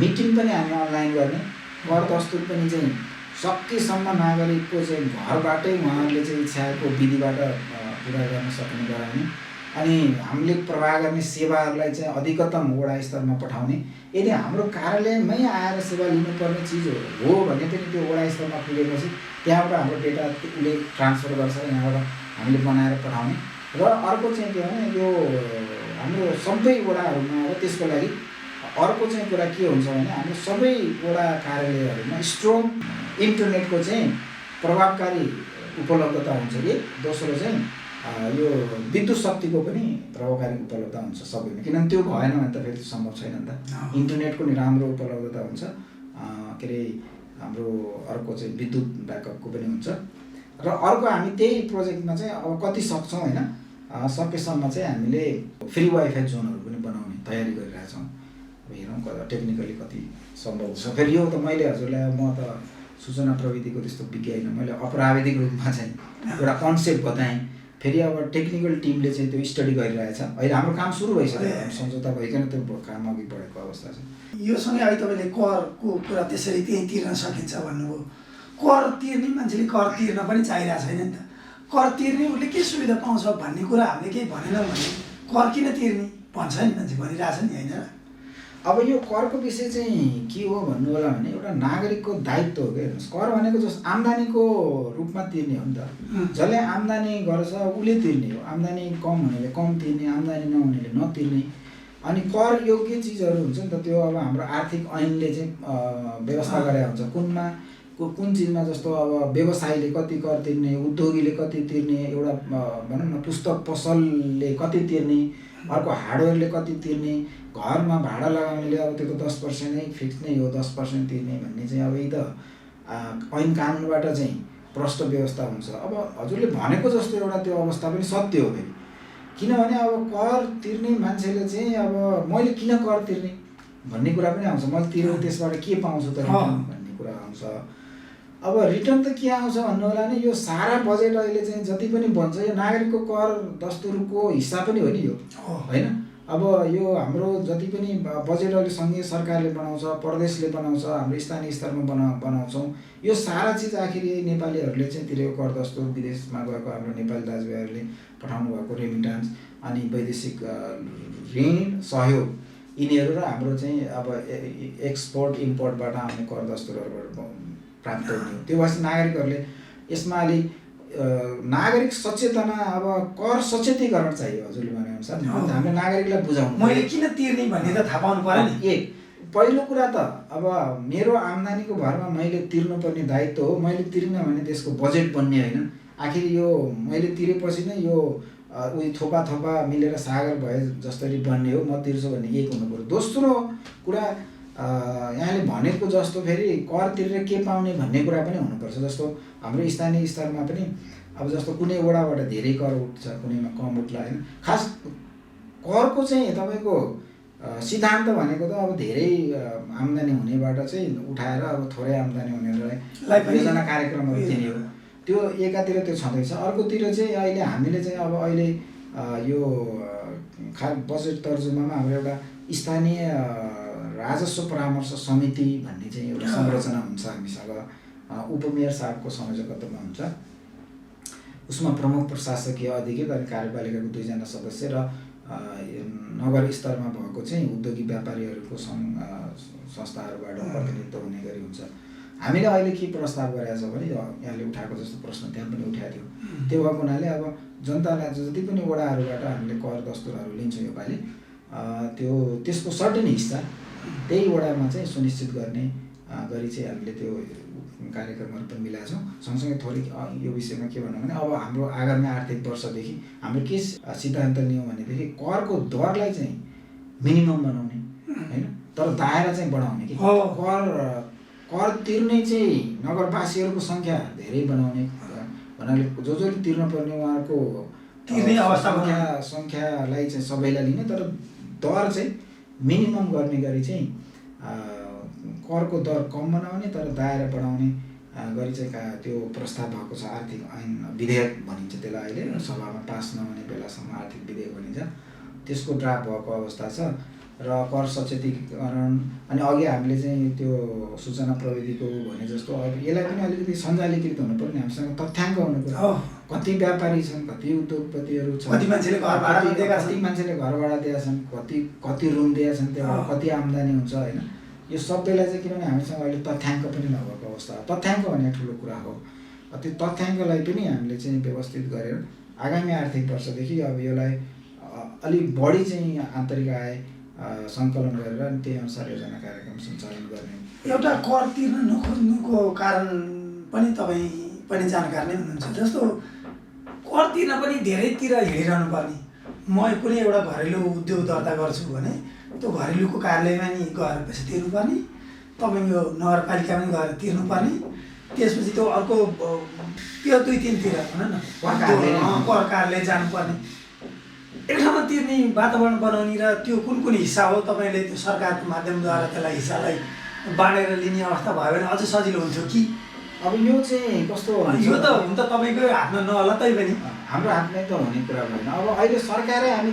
मिटिङ पनि हामी अनलाइन गर्ने, कर दस्तुर पनि चाहिँ सकेसम्म नागरिकको चाहिँ घरबाटै उहाँहरूले चाहिँ इच्छाको विधिबाट पुरा गर्न सक्ने गराउने, अनि हामीले प्रवाह गर्ने सेवाहरूलाई चाहिँ अधिकतम वडा स्तरमा पठाउने। यदि हाम्रो कार्यालयमै आएर सेवा लिनुपर्ने चिज हो भने पनि त्यो वडा स्तरमा पुगेपछि त्यहाँबाट हाम्रो डेटा उसले ट्रान्सफर गर्छ, यहाँबाट हामीले बनाएर पठाउने। र अर्को चाहिँ के भने यो हाम्रो सबै वडाहरूमा अब त्यसको लागि अर्को चाहिँ कुरा के हुन्छ भने हाम्रो सबै वडा कार्यालयहरूमा स्ट्रङ इन्टरनेटको चाहिँ प्रभावकारी उपलब्धता हुन्छ। एक दोस्रो चाहिँ यो विद्युत शक्तिको पनि प्रभावकारी उपलब्धता हुन्छ सबैमा, किनभने त्यो भएन भने त फेरि सम्भव छैन नि त। इन्टरनेटको नि राम्रो उपलब्धता हुन्छ, के अरे हाम्रो अर्को चाहिँ विद्युत ब्याकअपको पनि हुन्छ। र अर्को हामी त्यही प्रोजेक्टमा चाहिँ अब कति सक्छौँ होइन, सकेसम्म चाहिँ हामीले फ्री वाइफाई जोनहरू पनि बनाउने तयारी गरिरहेछौँ। अब हेरौँ टेक्निकली कति सम्भव छ। फेरि यो त मैले हजुरलाई म त सूचना प्रविधिको त्यस्तो विज्ञ होइन, मैले अपराविधिक रूपमा चाहिँ एउटा कन्सेप्ट बताएँ, फेरि अब टेक्निकल टिमले चाहिँ त्यो स्टडी गरिरहेछ। अहिले हाम्रो काम सुरु भइसक्यो, सम्झौता भइकन त्यो काम अघि बढेको अवस्था छ। यो सँगै अहिले तपाईँले करको कुरा त्यसरी त्यहीँ तिर्न सकिन्छ भन्नुभयो। कर तिर्ने मान्छेले कर तिर्न पनि चाहिरहेको छैन नि त। कर तिर्ने उसले के सुविधा पाउँछ भन्ने कुरा हामीले केही भनेनौँ भने कर किन तिर्ने भन्छ नि मान्छे, भनिरहेछ नि होइन। अब यो करको विषय चाहिँ के हो भन्नु होला भने एउटा नागरिकको दायित्व हो। हेर्नुहोस्, कर भनेको जस्तो आम्दानीको रूपमा तिर्ने हो नि त। जसले आम्दानी गर्छ उसले तिर्ने हो। आम्दानी कम हुनेले कम तिर्ने, आम्दानी नहुनेले नतिर्ने। अनि कर योग्य चिजहरू हुन्छ नि त, त्यो अब हाम्रो आर्थिक ऐनले चाहिँ व्यवस्था गरेको हुन्छ। कुन चिजमा जस्तो अब व्यवसायीले कति कर तिर्ने, उद्योगीले कति तिर्ने, एउटा भनौँ न पुस्तक पसलले कति तिर्ने, अर्को हार्डवेयरले कति तिर्ने, घरमा भाडा लगाउनेले अब त्यो 10% नै फिक्स नै हो, 10% तिर्ने भन्ने चाहिँ अब यही त ऐन कानुनबाट चाहिँ प्रष्ट व्यवस्था हुन्छ। अब हजुरले भनेको जस्तो एउटा त्यो अवस्था पनि सत्य हो फेरि। किनभने अब कर तिर्ने मान्छेले चाहिँ अब मैले किन कर तिर्ने भन्ने कुरा पनि आउँछ। मैले तिरेर त्यसबाट के पाउँछु त भन्ने कुरा आउँछ। अब रिटर्न त के आउँछ भन्नु होला नि, यो सारा बजेट अहिले चाहिँ जति पनि बन्छ यो नागरिकको कर दस्तुरको हिस्सा पनि हो नि यो, होइन। अब यो हाम्रो जति पनि बजेट अहिले सङ्घीय सरकारले बनाउँछ, प्रदेशले बनाउँछ, हाम्रो स्थानीय स्तरमा बनाउँछौँ, यो सारा चिज आखिर नेपालीहरूले चाहिँ तिरेको कर दस्तुर, विदेशमा गएको हाम्रो नेपाली दाजुभाइहरूले पठाउनु भएको रेमिटान्स, अनि वैदेशिक ऋण सहयोग, यिनीहरू र हाम्रो चाहिँ अब एक्सपोर्ट इम्पोर्टबाट आउने कर दस्तुरहरूबाट प्राप्त हुने हो। त्यो भएपछि नागरिकहरूले यसमा अलि नागरिक सचेतना, अब कर सचेतीकरण चाहियो हजुरले भनेअनुसार। हामीले नागरिकलाई बुझाउनु मैले किन तिर्ने भन्ने त थाहा पाउनु पर्यो नि। एक पहिलो कुरा त अब मेरो आम्दानीको भरमा मैले तिर्नुपर्ने दायित्व हो। मैले तिर्न भने त्यसको बजेट बन्ने होइन। आखिर यो मैले तिरेपछि नै यो उही थोपा मिलेर सागर भए जसरी बन्ने हो, म तिर्छु भन्ने एक हुनु पर्यो। दोस्रो कुरा यहाँले भनेको जस्तो फेरि कर तिरेर के पाउने भन्ने कुरा पनि हुनुपर्छ। जस्तो हाम्रो स्थानीय स्तरमा पनि अब जस्तो कुनै वडाबाट धेरै कर उठ्छ, कुनैमा कम उठ्ला, होइन। खास करको चाहिँ तपाईँको सिद्धान्त भनेको त अब धेरै आम्दानी हुनेबाट चाहिँ उठाएर अब थोरै आम्दानी हुनेलाई योजना कार्यक्रमहरू दिने हो। त्यो एकातिर त्यो छँदैछ। अर्कोतिर चाहिँ अहिले हामीले चाहिँ अब अहिले यो बजेट तर्जुमामा हाम्रो एउटा स्थानीय राजस्व परामर्श समिति भन्ने चाहिँ एउटा संरचना हुन्छ हामीसँग। उपमेयर साहबको संयोजकत्वमा हुन्छ। उसमा प्रमुख प्रशासकीय अधिकृत अनि कार्यपालिकाको 2 जना सदस्य र नगर स्तरमा भएको चाहिँ उद्योगी व्यापारीहरूको संस्थाहरूबाट प्रतिनिधित्व हुने गरी हुन्छ। हामीले अहिले के प्रस्ताव गरेका छौँ भने यहाँले उठाएको जस्तो प्रश्न त्यहाँ पनि उठाएको थियो। त्यो भएको हुनाले अब जनतालाई जति पनि वडाहरूबाट हामीले कर दस्तुरहरू लिन्छौँ योपालि, त्यसको सर्टेन हिस्सा त्यही वडामा चाहिँ सुनिश्चित गर्ने गरी चाहिँ हामीले त्यो कार्यक्रमहरू पनि मिलाएको छौँ। सँगसँगै थोरै यो विषयमा के भनौँ भने अब हाम्रो आगामी आर्थिक वर्षदेखि हाम्रो के सिद्धान्त लियौँ भनेदेखि करको दरलाई चाहिँ मिनिमम बनाउने, होइन, तर दायरा चाहिँ बढाउने कि कर तिर्ने चाहिँ नगरवासीहरूको सङ्ख्या धेरै बनाउने भन्नाले जसले तिर्नुपर्ने उहाँहरूको तिर्ने सङ्ख्यालाई चाहिँ सबैलाई लिने, तर दर चाहिँ मिनिमम गर्ने गरी चाहिँ करको दर कम बनाउने तर दायरा बढाउने गरी चाहिँ त्यो प्रस्ताव भएको छ। आर्थिक ऐन विधेयक भनिन्छ त्यसलाई, अहिले सभामा पास नहुने बेलासम्म आर्थिक विधेयक भनिन्छ। त्यसको ड्राफ्ट भएको अवस्था छ र कर सचेतीकरण अनि अघि हामीले चाहिँ त्यो सूचना प्रविधिको भने जस्तो अब यसलाई पनि अलिकति सञ्चालीकृत हुनुपर्ने, हामीसँग तथ्याङ्क हुनुपर्छ। कति व्यापारी छन्, कति उद्योगपतिहरू छन्, कति मान्छेले घर भाडा दिएका छन्, कति रुम दिएका छन्, त्यहाँबाट कति आम्दानी हुन्छ, होइन। यो सबैलाई चाहिँ किनभने हामीसँग अहिले तथ्याङ्क पनि नभएको अवस्था हो। तथ्याङ्क भने ठुलो कुरा हो। त्यो तथ्याङ्कलाई पनि हामीले चाहिँ व्यवस्थित गरेर आगामी आर्थिक वर्षदेखि अब यसलाई अलिक बढी चाहिँ आन्तरिक आय सङ्कलन गरेर अनि त्यही अनुसार योजना कार्यक्रम सञ्चालन गर्ने। एउटा कर तिर्न नखोज्नुको कारण पनि तपाईँ पनि जानकार नै हुनुहुन्छ। जस्तो कर तिर्न पनि धेरैतिर हिँडिरहनु पर्ने। म कुनै एउटा घरेलु उद्योग दर्ता गर्छु भने त्यो घरेलुको कार्यालयमा नि गएर पैसा तिर्नुपर्ने, तपाईँको नगरपालिकामा नि गएर तिर्नुपर्ने, त्यसपछि त्यो अर्को त्यो 2-3तिर भनौँ न कर कार्यालय जानुपर्ने। एक ठाउँमा तिर्ने वातावरण बनाउने र त्यो कुन हिस्सा हो तपाईँले त्यो सरकारको माध्यमद्वारा त्यसलाई हिस्सालाई बाँडेर लिने अवस्था भयो भने अझ सजिलो हुन्थ्यो कि अब यो चाहिँ कस्तो यो त हुन त तपाईँकै हातमा नहोला तै पनि हाम्रो हातमै त हुने कुरा भएन। अब अहिले सरकारै हामी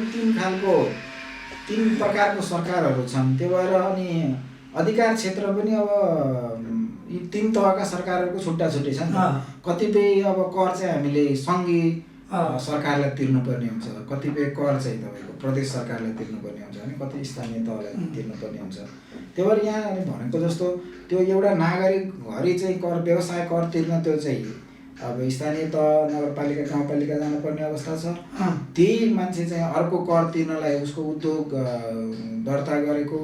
तीन प्रकारको सरकारहरू छन्, त्यो भएर अनि अधिकार क्षेत्र पनि अब यी 3 तहका सरकारहरूको छुट्टा छुट्टै छन्। कतिपय अब कर चाहिँ हामीले सङ्घीय सरकारलाई तिर्नुपर्ने हुन्छ, कतिपय कर चाहिँ तपाईँको प्रदेश सरकारलाई तिर्नुपर्ने हुन्छ भने कति स्थानीय तहलाई तिर्नुपर्ने हुन्छ। त्यही भएर यहाँ भनेको जस्तो त्यो एउटा नागरिकभरि चाहिँ कर व्यवसाय कर तिर्न त्यो चाहिँ अब स्थानीय तह नगरपालिका गाउँपालिका जानुपर्ने अवस्था छ। त्यही मान्छे चाहिँ अर्को कर तिर्नलाई उसको उद्योग दर्ता गरेको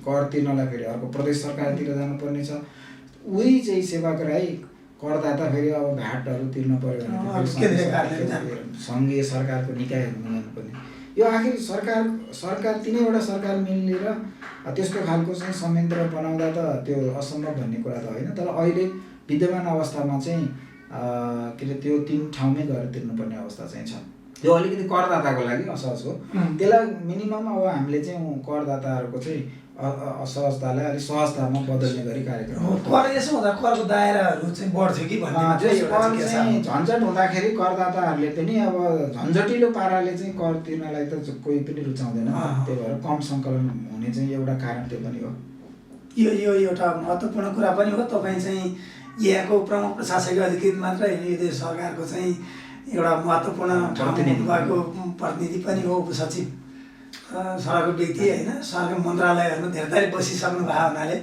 कर तिर्नलाई फेरि अर्को प्रदेश सरकारतिर जानुपर्ने छ। उही चाहिँ सेवाग्राही करदाता फेरि अब भ्याटहरू तिर्नु पर्यो भने सङ्घीय सरकारको निकायहरूमा जानुपर्ने। यो आखिर सरकार तिनैवटा सरकार मिलेर त्यस्तो खालको चाहिँ संयन्त्र बनाउँदा त त्यो असम्भव भन्ने कुरा त होइन। तर अहिले विद्यमान अवस्थामा चाहिँ के अरे त्यो 3 ठाउँमै गएर तिर्नुपर्ने अवस्था चाहिँ छ। त्यो अलिकति करदाताको लागि असहज हो। त्यसलाई मिनिमम अब हामीले चाहिँ करदाताहरूको चाहिँ असहजतालाई अलिक सहजतामा बदल्ने गरी कार्यक्रम हो। कर यसो हुँदा करको दायराहरू चाहिँ बढ्थ्यो कि भन्ने झन्झट हुँदाखेरि करदाताहरूले पनि अब झन्झटिलो पाराले चाहिँ कर तिर्नलाई त कोही पनि रुचाउँदैन। त्यही भएर कम सङ्कलन हुने चाहिँ एउटा कारण त्यो पनि हो। यो एउटा महत्त्वपूर्ण कुरा पनि हो। तपाईँ चाहिँ यहाँको प्रमुख प्रशासकीय अधिकृत मात्र होइन, यो सरकारको चाहिँ एउटा महत्त्वपूर्ण भएको प्रतिनिधि पनि हो, उपसचिव सरकारको व्यक्ति होइन। सरकारको मन्त्रालयहरूमा धेरै बसिसक्नु भएको हुनाले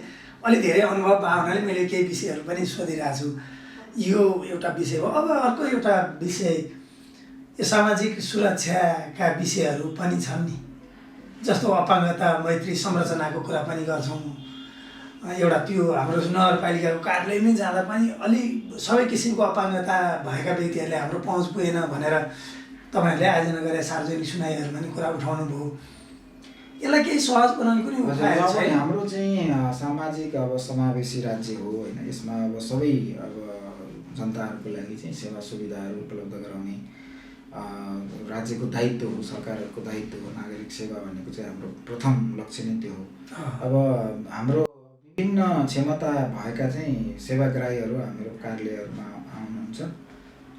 अलि धेरै अनुभव भएको हुनाले मैले केही विषयहरू पनि सोधिरहेको छु। यो एउटा विषय हो। अब अर्को एउटा विषय यो सामाजिक सुरक्षाका विषयहरू पनि छन् नि, जस्तो अपाङ्गता मैत्री संरचनाको कुरा पनि गर्छौँ। एउटा त्यो हाम्रो नगरपालिकाको कार्यालयमै जाँदा पनि अलि सबै किसिमको अपाङ्गता भएका व्यक्तिहरूले हाम्रो पहुँच पुगेन भनेर तपाईँहरूले आयोजना गरेर सार्वजनिक सुनाइहरूमा पनि कुरा उठाउनु भयो। यसलाई केही सहज बनाउने कुनै उपाय छैन? हाम्रो चाहिँ सामाजिक अब समावेशी राज्य हो होइन। यसमा अब सबै अब जनताहरूको लागि चाहिँ सेवा सुविधाहरू उपलब्ध गराउने राज्यको दायित्व हो, सरकारहरूको दायित्व हो। नागरिक सेवा भनेको चाहिँ हाम्रो प्रथम लक्ष्य नै त्यो हो। अब हाम्रो विभिन्न क्षमता भएका चाहिँ सेवाग्राहीहरू हाम्रो कार्यालयहरूमा आउनुहुन्छ।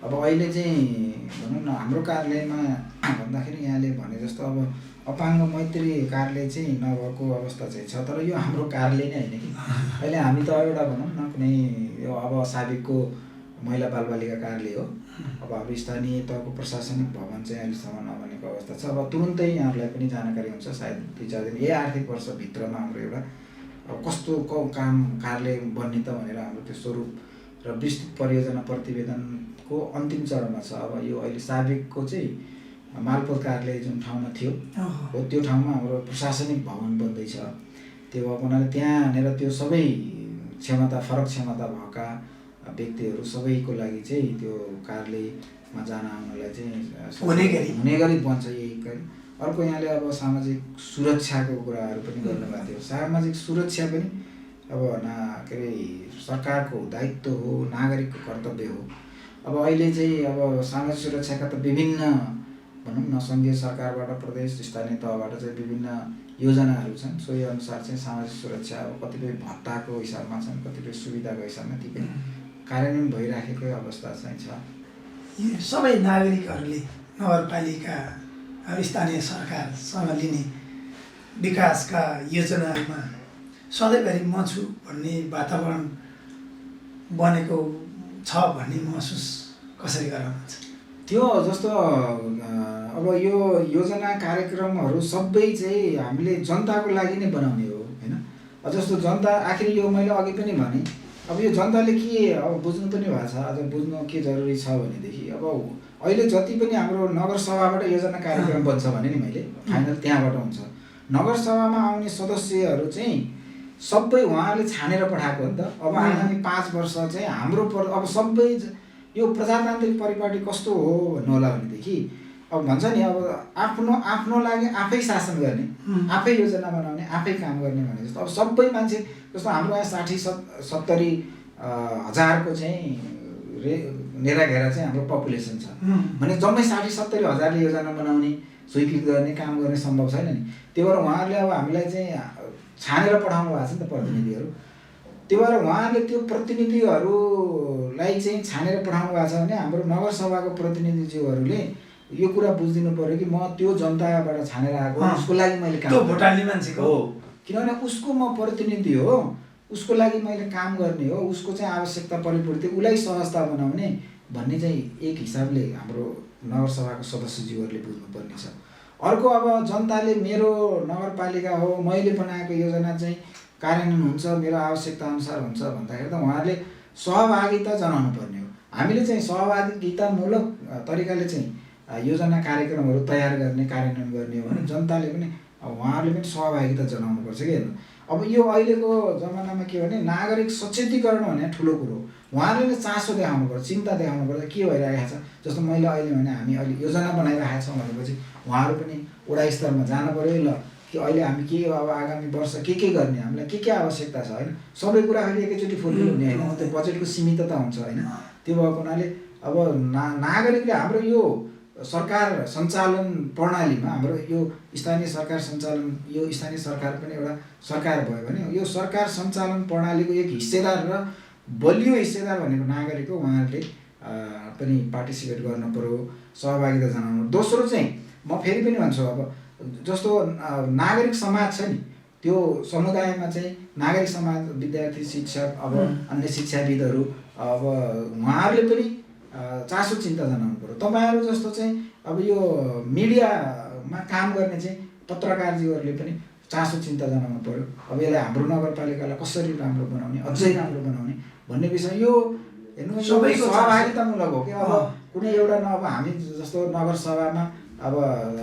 अब अहिले चाहिँ भनौँ न हाम्रो कार्यालयमा भन्दाखेरि यहाँले भने जस्तो अब अपाङ्ग मैत्री कार्यालय चाहिँ नभएको अवस्था चाहिँ छ। तर यो हाम्रो कार्यालय नै होइन कि। अहिले हामी त एउटा भनौँ न कुनै यो अब साबिकको महिला बालबालिका कार्यालय हो। अब हाम्रो स्थानीय तहको प्रशासनिक भवन चाहिँ अहिलेसम्म नबनेको अवस्था छ। अब तुरुन्तै यहाँहरूलाई पनि जानकारी हुन्छ सायद 2-4 दिन यही आर्थिक वर्षभित्रमा हाम्रो एउटा अब कस्तो काम कार्यालय बन्ने त भनेर हाम्रो त्यो स्वरूप र विस्तृत परियोजना प्रतिवेदनको अन्तिम चरणमा छ। अब यो अहिले साबिकको चाहिँ मालपोत कार्यालय जुन ठाउँमा थियो हो त्यो ठाउँमा हाम्रो प्रशासनिक भवन बन्दैछ। त्यो भएको हुनाले त्यहाँनिर त्यो सबै फरक क्षमता भएका व्यक्तिहरू सबैको लागि चाहिँ त्यो कार्यालयमा जान आउनलाई चाहिँ हुने गरी बन्छ यही गरी। अर्को यहाँले अब सामाजिक सुरक्षाको कुराहरू पनि गर्नुभएको थियो। सामाजिक सुरक्षा पनि अब के अरे सरकारको दायित्व हो, नागरिकको कर्तव्य हो। अब अहिले चाहिँ अब सामाजिक सुरक्षाका त विभिन्न भनौँ न सङ्घीय सरकारबाट प्रदेश स्थानीय तहबाट चाहिँ विभिन्न योजनाहरू छन्। सोही अनुसार चाहिँ सामाजिक सुरक्षा अब कतिपय भत्ताको हिसाबमा छन्, कतिपय सुविधाको हिसाबमा ती पनि कार्यान्वयन भइराखेकै अवस्था चाहिँ छ। सबै नागरिकहरूले नगरपालिका स्थानीय सरकारसँग लिने विकासका योजनाहरूमा सधैँभरि म छु भन्ने वातावरण बनेको छ भन्ने महसुस कसरी गराउनुहुन्छ? त्यो जस्तो अब यो योजना कार्यक्रमहरू सबै चाहिँ हामीले जनताको लागि नै बनाउने हो होइन। जस्तो जनता आखिर यो मैले अघि पनि भने अब यो जनताले के अब बुझ्नु पनि भएको छ। अझ बुझ्नु के जरुरी छ भनेदेखि अब अहिले जति पनि हाम्रो नगरसभाबाट योजना कार्यक्रम बन्छ भने नि मैले फाइनल त्यहाँबाट हुन्छ। नगरसभामा आउने सदस्यहरू चाहिँ सबै उहाँहरूले छानेर पठाएको हो नि त। अब आगामी 5 वर्ष चाहिँ हाम्रो अब सबै यो प्रजातान्त्रिक परिपाटी कस्तो हो भन्नु होला भनेदेखि अब भन्छ नि अब आफ्नो लागि आफै शासन गर्ने, आफै योजना बनाउने, आफै काम गर्ने भने जस्तो अब सबै मान्छे जस्तो हाम्रो यहाँ 60-70 हजारको चाहिँ नेराघेरा चाहिँ हाम्रो पपुलेसन छ भने जम्मै 60-70 हजारले योजना बनाउने, स्वीकृत गर्ने, काम गर्ने सम्भव छैन नि। त्यही भएर उहाँहरूले अब हामीलाई चाहिँ छानेर पठाउनु भएको छ नि त प्रतिनिधिहरू। त्यही भएर उहाँले त्यो प्रतिनिधिहरूलाई चाहिँ छानेर पठाउनु भएको छ भने हाम्रो नगरसभाको प्रतिनिधिज्यूहरूले यो कुरा बुझिदिनु पऱ्यो कि म त्यो जनताबाट छानेर आएको उसको लागि मैले काम भोटाल्ने मान्छेको हो, किनभने उसको म प्रतिनिधि हो, उसको लागि मैले काम गर्ने हो, उसको चाहिँ आवश्यकता परिपूर्ति उसलाई सहजता बनाउने भन्ने चाहिँ एक हिसाबले हाम्रो नगरसभाको सदस्यज्यूहरूले बुझ्नुपर्ने छ। अर्को अब जनताले मेरो नगरपालिका हो, मैले बनाएको योजना चाहिँ कार्यान्वयन हुन्छ, मेरो आवश्यकता अनुसार हुन्छ भन्दाखेरि त उहाँहरूले सहभागिता जनाउनु पर्ने हो। हामीले चाहिँ सहभागितामूलक तरिकाले चाहिँ योजना कार्यक्रमहरू तयार गर्ने कार्यान्वयन गर्ने हो भने जनताले पनि उहाँहरूले पनि सहभागिता जनाउनुपर्छ कि हेर्नु। अब यो अहिलेको जमानामा के भने नागरिक सचेतीकरण भने ठुलो कुरो हो। उहाँहरूले नै चासो देखाउनुपर्छ, चिन्ता देखाउनुपर्छ के भइरहेको छ। जस्तो मैले अहिले भने हामी अहिले योजना बनाइरहेका छौँ भनेपछि उहाँहरू पनि वडा स्तरमा जानु पऱ्यो ल कि अहिले हामी के अब आगामी वर्ष के गर्ने, हामीलाई के आवश्यकता छ होइन। सबै कुरा अहिले एकैचोटि फुलफिल हुने होइन, त्यो बजेटको सीमितता हुन्छ होइन। त्यो भएको हुनाले अब नागरिकले हाम्रो यो सरकार सञ्चालन प्रणालीमा हाम्रो यो स्थानीय सरकार सञ्चालन, यो स्थानीय सरकार पनि एउटा सरकार भयो भने यो सरकार सञ्चालन प्रणालीको एक हिस्सेदार र बलियो हिस्सेदार भनेको नागरिक हो। उहाँहरूले पनि पार्टिसिपेट गर्न पर्यो, सहभागिता जनाउनु। दोस्रो चाहिँ म फेरि पनि भन्छु, अब जस्तो नागरिक समाज छ नि, त्यो समुदायमा चाहिँ नागरिक समाज, विद्यार्थी, शिक्षक, अब अन्य शिक्षाविदहरू, अब उहाँहरूले पनि चासो चिन्ता जनाउनु पर्यो। तपाईँहरू जस्तो चाहिँ अब यो मिडियामा काम गर्ने चाहिँ पत्रकारज्यूहरूले पनि चासो चिन्ता जनाउनु पर्यो। अब यसलाई हाम्रो नगरपालिकालाई कसरी राम्रो बनाउने, अझै राम्रो बनाउने भन्ने विषय यो हेर्नु सबैको सहभागितामूलक हो कि। अब कुनै एउटा अब हामी जस्तो नगरसभामा अब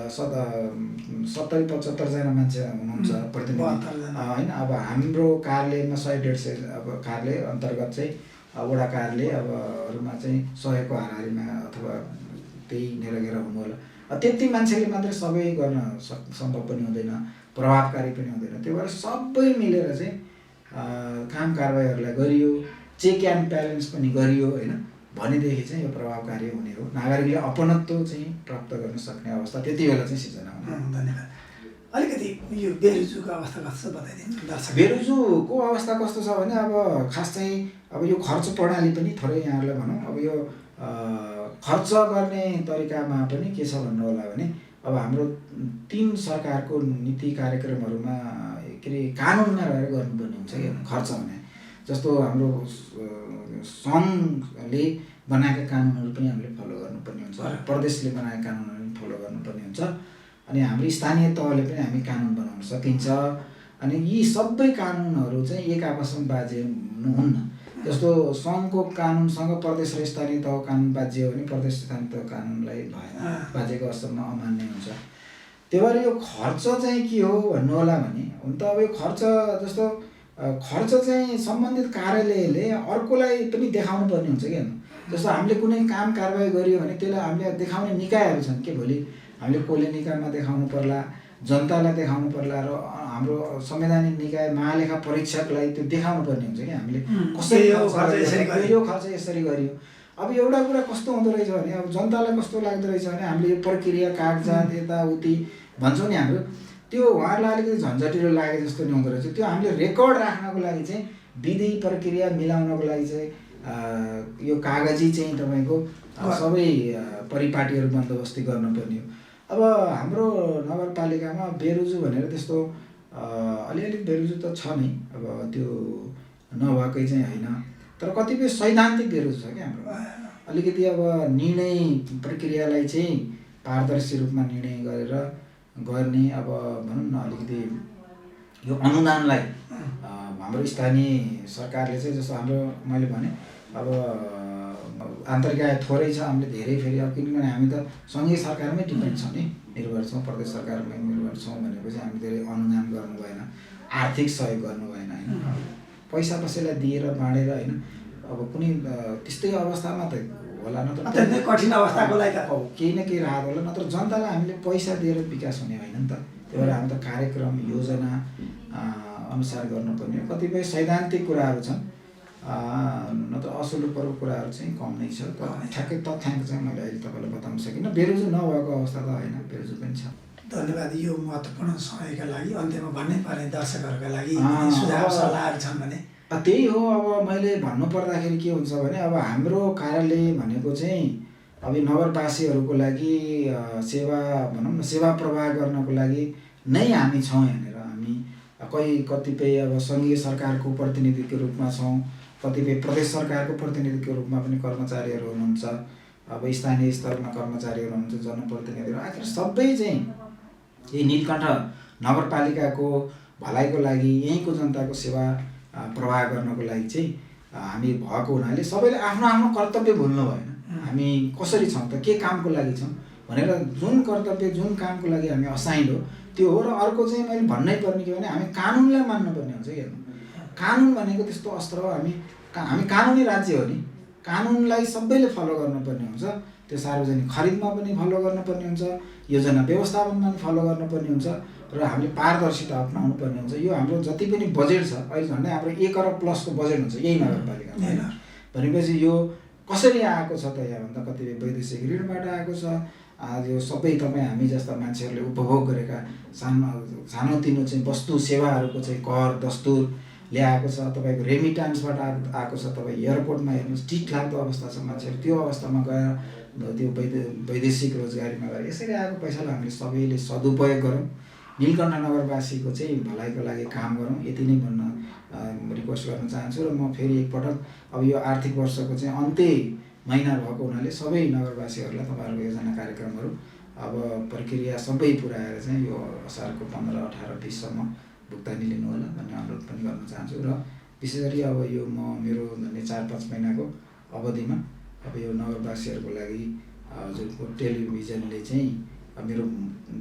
70-75 जना मान्छे हुनुहुन्छ प्रतिनिधि होइन। अब हाम्रो कार्यालयमा 100-150 अब कार्यालय अन्तर्गत चाहिँ वडा कार्यालय अब अरूमा चाहिँ 100को हाराहारीमा अथवा त्यही नेरगेर हुनु होला। त्यति मान्छेले मात्रै सबै गर्न सम्भव पनि हुँदैन, प्रभावकारी पनि हुँदैन। त्यो भएर सबै मिलेर चाहिँ काम कारबाहीहरूलाई गरियो, चेक एन्ड ब्यालेन्स पनि गरियो होइन भनेदेखि चाहिँ यो प्रभावकारी हुने हो। नागरिकले अपनत्व चाहिँ प्राप्त गर्न सक्ने अवस्था त्यति बेला चाहिँ सिर्जना हुने। धन्यवाद। अलिकति यो बेरुजुको अवस्था कस्तो बताइदिनु दर्शक। बेरुजुको अवस्था कस्तो छ भने अब खास चाहिँ अब यो खर्च प्रणाली पनि थोरै यहाँहरूलाई भनौँ, अब यो खर्च गर्ने तरिकामा पनि के छ भन्नु होला भने अब हाम्रो 3 सरकारको नीति कार्यक्रमहरूमा के अरे कानुनमा रहेर गर्नुपर्ने हुन्छ कि खर्च भने। जस्तो हाम्रो सङ्घले बनाएका कानुनहरू पनि हामीले फलो गर्नुपर्ने हुन्छ, प्रदेशले बनाएका कानुनहरू पनि फलो गर्नुपर्ने हुन्छ, अनि हाम्रो स्थानीय तहले पनि हामी कानुन बनाउन सकिन्छ। अनि यी सबै कानुनहरू चाहिँ एक आपसमा बाजे हुनुहुन्न। जस्तो सङ्घको कानुनसँग प्रदेश र स्थानीय तह कानुन बाज्य हो भने प्रदेश स्थानीय तह कानुनलाई भएन, बाजेको अवस्थामा अमान्य हुन्छ। त्यही भएर यो खर्च चाहिँ के हो भन्नु होला भने हुन त अब यो खर्च जस्तो खर्च चाहिँ सम्बन्धित कार्यालयले अर्कोलाई पनि देखाउनु पर्ने हुन्छ कि। जस्तो हामीले कुनै काम कारबाही गरियो भने त्यसलाई हामीले देखाउने निकायहरू छन् के। भोलि हामीले कोले निकायमा देखाउनु पर्ला, जनतालाई देखाउनु पर्ला र हाम्रो संवैधानिक निकाय महालेखा परीक्षकलाई त्यो देखाउनु पर्ने हुन्छ कि हामीले कसरी यो खर्च यसरी गरियो। अब एउटा कुरा कस्तो हुँदो रहेछ भने अब जनतालाई कस्तो लाग्दो रहेछ भने हामीले यो प्रक्रिया कागजात यताउति भन्छौँ नि हाम्रो, त्यो उहाँहरूलाई अलिकति झन्झटिलो लागे जस्तो नि हुँदो रहेछ। त्यो हामीले रेकर्ड राख्नको लागि चाहिँ विधि प्रक्रिया मिलाउनको लागि चाहिँ यो कागजी चाहिँ तपाईँको सबै परिपाटीहरू बन्दोबस्ती गर्नुपर्ने हो। अब हाम्रो नगरपालिकामा बेरुजु भनेर त्यस्तो अलिअलि बेरुजु त छ नै, अब त्यो नभएकै चाहिँ होइन, तर कतिपय सैद्धान्तिक बेरुजु छ क्या हाम्रो। अलिकति अब निर्णय प्रक्रियालाई चाहिँ पारदर्शी रूपमा निर्णय गरेर गर्ने, अब भनौँ न अलिकति यो अनुदानलाई हाम्रो स्थानीय सरकारले चाहिँ जस्तो हाम्रो मैले भने अब आन्तरिक आय थोरै छ, हामीले धेरै फेरि अब किनभने हामी त सङ्घीय सरकारमै डिपेन्ड छौँ नि, निर्भर छौँ, प्रदेश सरकारमै निर्भर छौँ भनेपछि हामी धेरै अनुदान गर्नु भएन, आर्थिक सहयोग गर्नु भएन होइन। पैसा कसैलाई दिएर बाँडेर होइन, अब कुनै त्यस्तै अवस्थामा त होला, नत्र कठिन अवस्थाको लागि त केही न केही राहत होला, नत्र जनतालाई हामीले पैसा दिएर विकास हुने होइन नि त। त्यही भएर हामी त कार्यक्रम योजना अनुसार गर्नुपर्ने। कतिपय सैद्धान्तिक कुराहरू छन्, नत्र असुलु पर्व कुराहरू चाहिँ कम नै छ। ठ्याक्कै तथ्याङ्क चाहिँ मैले अहिले तपाईँलाई बताउन सकिनँ। बेरुजु नभएको अवस्था त होइन, बेरुजु पनि छ। धन्यवाद। यो महत्त्वपूर्ण समयका लागि अन्त्यमा भन्नै पर्ने दर्शकहरूका लागि सुझाव सल्लाहहरू छन् भने त्यही हो। अब मैले भन्नु पर्दाखेरि के हुन्छ भने अब हाम्रो कार्यालय भनेको चाहिँ अब यो नगरवासीहरूको लागि सेवा भनौँ न सेवा प्रवाह गर्नको लागि नै हामी छौँ यहाँनिर। हामी कतिपय अब सङ्घीय सरकारको प्रतिनिधिको रूपमा छौँ, कतिपय प्रदेश सरकारको प्रतिनिधिको रूपमा पनि कर्मचारीहरू हुनुहुन्छ, अब स्थानीय स्तरमा कर्मचारीहरू हुनुहुन्छ, जनप्रतिनिधिहरू। आखिर सबै चाहिँ यही नीलकण्ठ नगरपालिकाको भलाइको लागि, यहीँको जनताको सेवा प्रवाह गर्नको लागि चाहिँ हामी भएको हुनाले सबैले आफ्नो आफ्नो कर्तव्य भुल्नु भएन। हामी कसरी छौँ त, के कामको लागि छौँ भनेर जुन कर्तव्य जुन कामको लागि हामी असाइन्ड हो त्यो हो। र अर्को चाहिँ मैले भन्नै पर्ने के भने हामी कानुनलाई मान्नुपर्ने हुन्छ। हेर्नु, कानुन भनेको त्यस्तो अस्त्र हो। हामी कानुनी राज्य हो नि, कानुनलाई सबैले फलो गर्नुपर्ने हुन्छ। त्यो सार्वजनिक खरिदमा पनि फलो गर्नुपर्ने हुन्छ, योजना व्यवस्थापनमा पनि फलो गर्नुपर्ने हुन्छ, र हामीले पारदर्शिता अपनाउनु पर्ने हुन्छ। यो हाम्रो जति पनि बजेट छ, अहिले झन्डै हाम्रो 1 अरब प्लसको बजेट हुन्छ यही नगरपालिकामा। भनेपछि यो कसरी आएको छ त, यहाँभन्दा कतिपय वैदेशिक ऋणबाट आएको छ। यो सबै तपाईँ हामी जस्ता मान्छेहरूले उपभोग गरेका सानोतिनो चाहिँ वस्तु सेवाहरूको चाहिँ कर दस्तुर ल्याएको छ। तपाईँको रेमिटान्सबाट आएको छ। तपाईँ एयरपोर्टमा हेर्नुहोस्, ठिकठाकको अवस्था छ, मान्छेहरू त्यो अवस्थामा गएर त्यो वैदेशिक रोजगारीमा गएर यसरी आएको पैसालाई हामीले सबैले सदुपयोग गरौँ, नीलकण्ठ नगरवासीको चाहिँ भलाइको लागि काम गरौँ, यति नै भन्न रिक्वेस्ट गर्न चाहन्छु। र म फेरि एकपटक अब यो आर्थिक वर्षको चाहिँ अन्त्य महिना भएको हुनाले सबै नगरवासीहरूलाई तपाईँहरूको योजना कार्यक्रमहरू अब प्रक्रिया सबै पुऱ्याएर चाहिँ यो असारको 15, 18, 20सम्म भुक्तानी लिनु होला भन्ने अनुरोध पनि गर्न चाहन्छु। र विशेष गरी अब यो मेरो 4-5 महिनाको अवधिमा अब यो नगरवासीहरूको लागि हजुरको टेलिभिजनले चाहिँ मेरो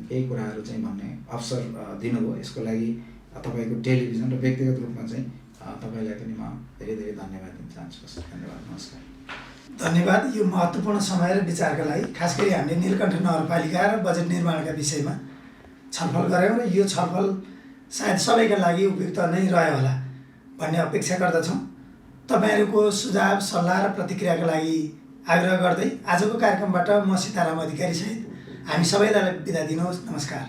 केही कुराहरू चाहिँ भन्ने अवसर दिनुभयो। यसको लागि तपाईँको टेलिभिजन र व्यक्तिगत रूपमा चाहिँ तपाईँलाई पनि म धेरै धेरै धन्यवाद दिन चाहन्छु। धन्यवाद, नमस्कार। धन्यवाद। यो महत्त्वपूर्ण समय र विचारका लागि। खास गरी हामीले नीलकण्ठ नगरपालिका र बजेट निर्माणका विषयमा छलफल गऱ्यौँ र यो छलफल सायद सबैका लागि उपयुक्त नै रह्यो होला भन्ने अपेक्षा गर्दछौँ। तपाईँहरूको सुझाव सल्लाह र प्रतिक्रियाका लागि आग्रह गर्दै आजको कार्यक्रमबाट म सीताराम अधिकारी सहित हामी सबैलाई बिदा दिनुहोस्। नमस्कार।